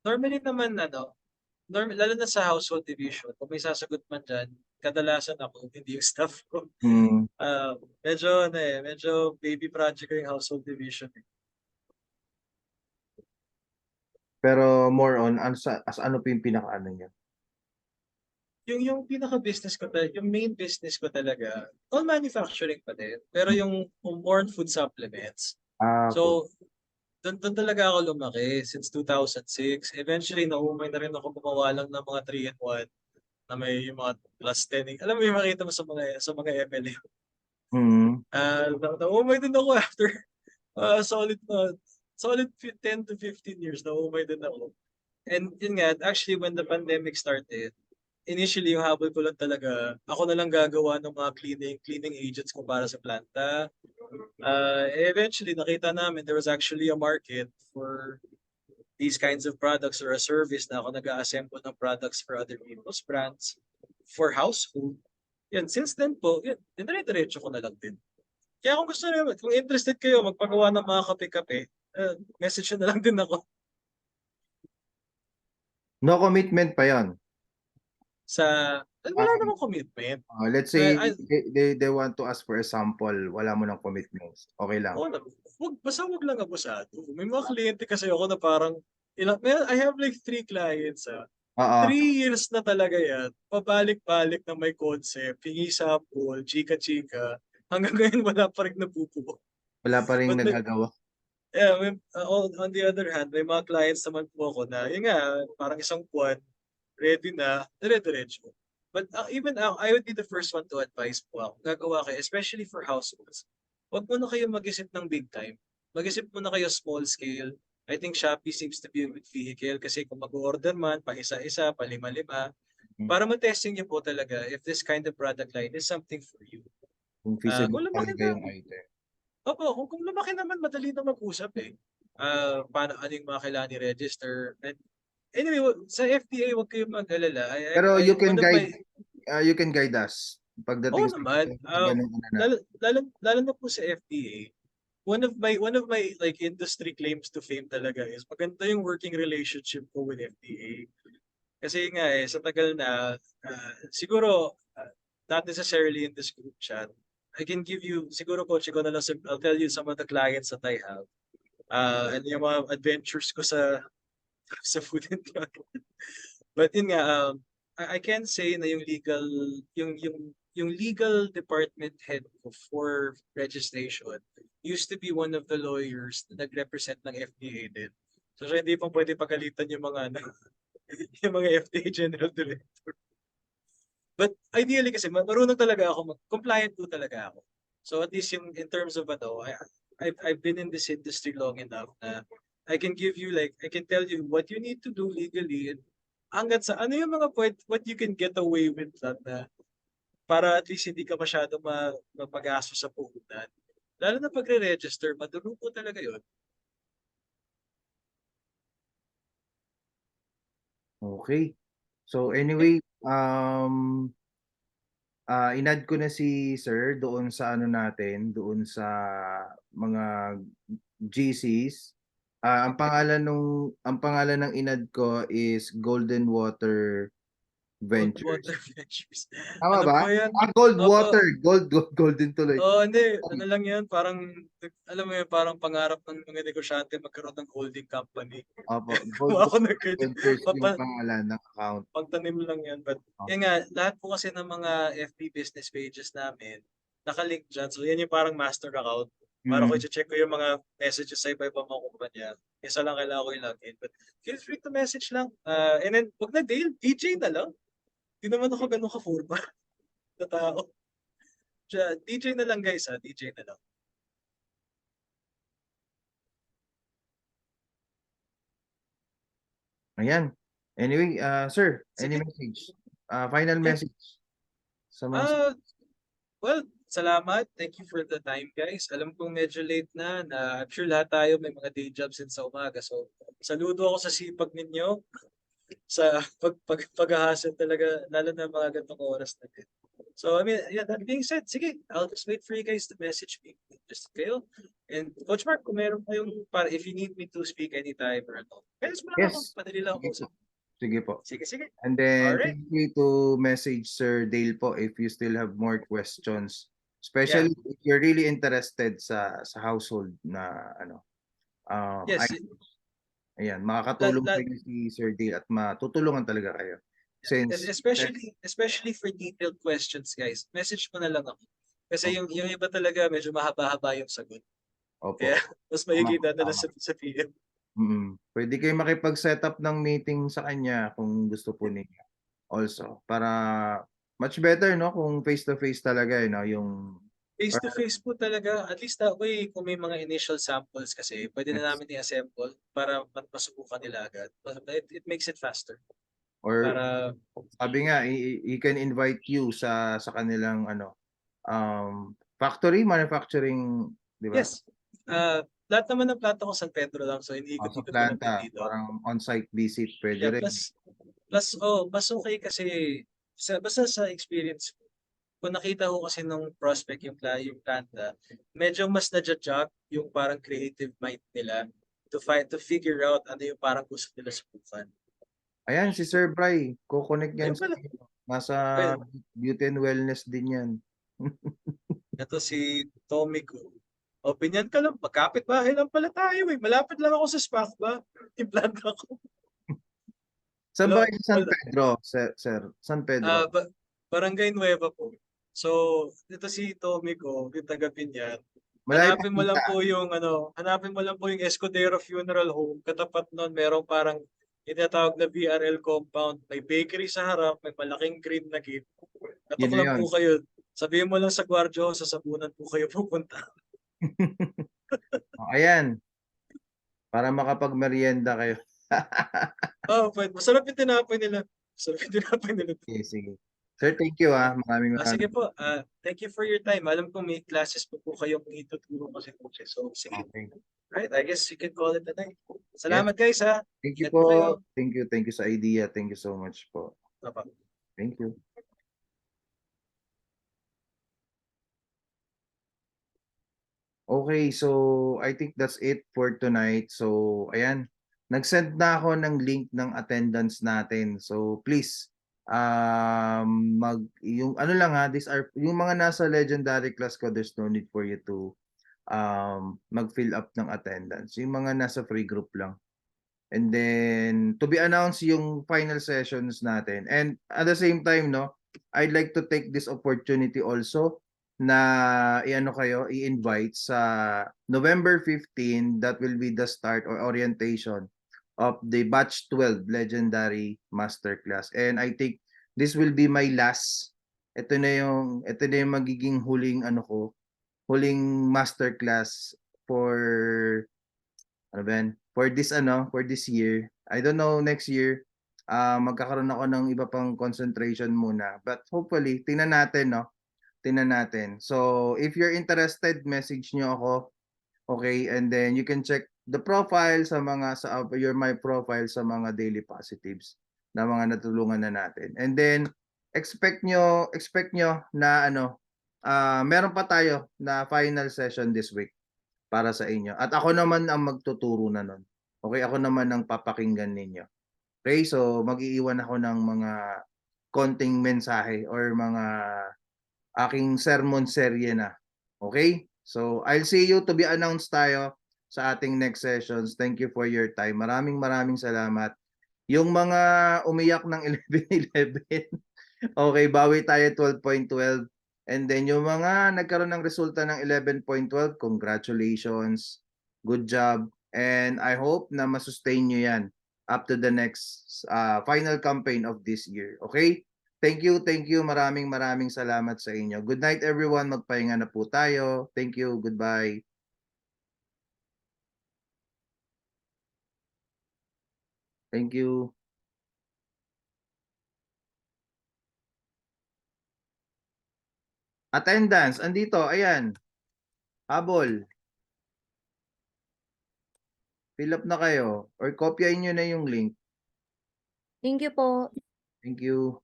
Normally naman, lalo na sa household division, kung may sasagot man dyan, kadalasan ako, hindi yung staff ko. Hmm. Medyo baby project ko yung household division. Pero more on, as ano po yung pinaka-ano niya? Yung pinaka-business ko talaga, yung main business ko talaga, all manufacturing pa din, pero yung more on food supplements. So, doon talaga ako lumaki since 2006. Eventually, naumay na rin ako gumawa lang ng mga 3-in-1 na may yung mga plus 10. Alam mo yung makita mo sa mga MLM. Naumay din ako after solid 10 to 15 years. Naumay din ako. And yun nga, actually when the pandemic started, initially yung habol ko lang talaga, ako na lang gagawa ng mga cleaning agents ko para sa planta. Eventually, nakita namin there was actually a market for these kinds of products or a service na ako nag-assemble ng products for other people's brands for household. Yan, since then po, yun, dinire-diretso ko na lang din. Kaya kung gusto nyo, kung interested kayo magpagawa ng mga kape-kape, message nyo na lang din ako. No commitment pa yon. Wala namang commitment. Let's say they want to ask for a sample, wala mo ng commitments. Okay lang. Basta wag lang abusado. May mga kliyente kasi ako na parang, I have like 3 clients. 3 years na talaga yan. Pabalik-balik na may concept, hingi sample, chika-chika. Hanggang ngayon wala pa rin nabubuo. Wala pa rin nagagawa. Yeah, on the other hand, may mga clients naman po ako na, yun nga, parang isang buwan, ready na, dire-diretso. But even I would be the first one to advise po ako. Gagawa kayo, especially for households. Huwag mo na kayo mag-isip ng big time. Mag-isip mo na kayo small scale. I think Shopee seems to be a good vehicle kasi kung mag-order man, pa isa-isa, pa lima-lima, para matesting niyo po talaga if this kind of product line is something for you. Kung feasible talaga yung item. Opo, kung lumaki naman, madali na mag-usap eh. Paano, ano yung mga kailangan i-register. And anyway, sa FDA, huwag kayong mag-alala. Pero you can guide us pagdating sa naman. Lalo na po sa FDA. One of my like industry claims to fame talaga is maganda yung working relationship ko with FDA. Kasi nga sa tagal na siguro not necessarily in this group chat. I can give you, siguro coach, I'll tell you some of the clients that I have. And yung mga adventures ko sa food and drug. But yun nga, I can say na yung legal department head for registration used to be one of the lawyers na nag-represent ng FDA din. So siya hindi pa pwede pagalitan yung yung mga FDA General Director. But ideally kasi marunong talaga ako, compliant po talaga ako. So at least in terms of I've been in this industry long enough na I can give you I can tell you what you need to do legally and hanggat sa ano yung mga what you can get away with that na para at least hindi ka masyado mapag-aso sa puhunan. Lalo na pagre-register, maduro po talaga yun. Okay. So anyway, inad ko na si Sir doon sa natin, doon sa mga GCs. Ang pangalan ng inad ko is Golden Water Ventures. Goldwater Ventures. Tama Ano ba? po yan? Goldwater. Golden tuloy. Hindi. Ano lang yan, parang, alam mo yun, parang pangarap ng mga negosyante magkaroon ng holding company. Opo, Kung ako Goldwater Ventures yung nag pangalan ng account. pagtanim lang yan. But, Oh. yan nga, lahat po kasi ng mga FB business pages namin, nakalink dyan. So, yan yung parang master account. Para ko i-check ko yung mga messages sa iba-ibang mga kumpanya. Isa lang kailangan ko i-login. But, feel free to message lang. And then, wag na Dale, DJ na lang. Hindi naman ako ganun ka-forma na tao. DJ na lang guys ha, DJ na lang. Ayan. Anyway, sir, any Sige. message? Final Yeah. message sa mga Well, salamat. Thank you for the time, guys. Alam kong medyo late na I'm sure lahat tayo may mga day jobs din sa umaga. So, saludo ako sa sipag ninyo sa paghahasel talaga, lalo na mga ganitong oras na din. So, I mean, yeah, that being said, sige, I'll just wait for you guys to message me. Just kayo. And Coach Mark, kung meron kayong, para if you need me to speak anytime or ano, guys, mo lang ako, Yes. madali lang ako. Sige po. Sige. And then, Alright. feel free to message Sir Dale po if you still have more questions. Especially if you're really interested sa household na ano. Yes. Ayan, makakatulong La- kayo si Sir Dale at matutulungan talaga kayo. Since Especially for detailed questions, guys. Message mo na lang ako. Kasi yung iba talaga medyo mahaba-haba yung sagot. Opo. Kaya mas maigi Tama, na tama. sa PM. Pwede kayo makipag-set up ng meeting sa kanya kung gusto po niya. Also, para much better no kung face to face talaga yung Face to face po talaga. At least that way, kung may mga initial samples kasi, pwede na namin i-assemble para masubukan nila agad. It makes it faster. or Para sabi nga he can invite you sa kanilang factory manufacturing, di ba? yes. Lahat naman ng plato ko San Pedro lang. So, hindi ko Sa dito planta, dito. parang on-site visit pwede Yeah, rin. plus, mas okay kasi, basta sa experience ko, kung nakita ko kasi nung prospect yung planta, medyo mas na-jog yung parang creative mind nila to figure out ano yung parang gusto nila subukan. Ayan si Sir Bry, ko-connect yan Ayun pala. nasa Well, beauty and wellness din yan. ito si Tommy ko. Opinion ka lang, magkapit bahay lang pala tayo eh. Malapit lang ako sa SPAC ba? Yung planta ko. Saan ba Wala- kayo? San wala. Pedro, sir? San Pedro. Barangay Nueva po. So, dito si Tommy ko, yung taga-Pinyan. Malayo Hanapin pa mo lang kita. po yung hanapin mo lang po yung Escudero Funeral Home. Katapat nun, merong parang tinatawag na VRL compound. May bakery sa harap, may malaking green na gate. Katok Yun na lang yun. po kayo. Sabihin mo lang sa gwardiyo, sa sabunan po kayo pupunta. Ayan. Para makapag-merienda kayo. Pwede. Masarap yung tinapay nila. Sige. Sir, thank you Maraming Sige po. Thank you for your time. Alam ko may classes po kayong ituturo kasi po. So, sige. Okay. Right, I guess you can call it a night. Salamat guys ha. Thank you Ingat po kayo. po. Thank you sa idea. Thank you so much po. Bye-bye. Thank you. Okay, so I think that's it for tonight. So, ayan. Nag-send na ako ng link ng attendance natin. So, please yung ano lang these are yung mga nasa legendary class ko, there's no need for you to mag-fill up ng attendance. Yung mga nasa free group lang. And then to be announced yung final sessions natin. And at the same time, I'd like to take this opportunity also na i-invite sa November 15, that will be the start or orientation of the batch 12 legendary masterclass. And I think this will be my last. Ito na yung magiging huling huling masterclass for for this year. I don't know next year magkakaroon ako ng iba pang concentration muna, but hopefully tingnan natin. So if you're interested, message nyo ako. Okay, and then you can check the profile sa my profile sa mga daily positives na mga natulungan na natin. And then expect nyo na meron pa tayo na final session this week para sa inyo. At ako naman ang magtuturo na nun. Okay, ako naman ang papakinggan ninyo. Okay, so mag-iiwan ako ng mga konting mensahe or mga aking sermon serye na. Okay? So, I'll see you to be announced tayo sa ating next sessions. Thank you for your time. Maraming salamat. Yung mga umiyak ng 11-11, okay, bawi tayo 12.12. And then yung mga nagkaroon ng resulta ng 11.12, congratulations. Good job. And I hope na masustain nyo yan up to the next final campaign of this year. Okay? Thank you. Maraming salamat sa inyo. Good night everyone. Magpahinga na po tayo. Thank you. Goodbye. Thank you. Attendance, andito, ayan. Habol. Fill up na kayo or kopyahin nyo na yung link. Thank you po. Thank you.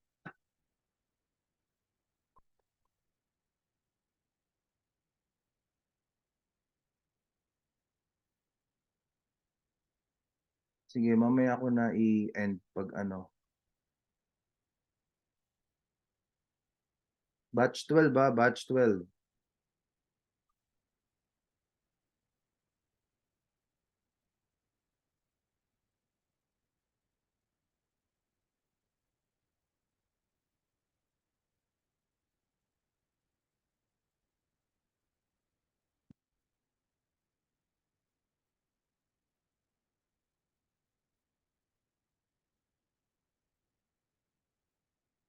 Sige, mamaya ako na i-end pag ano. Batch 12 ba? Batch 12.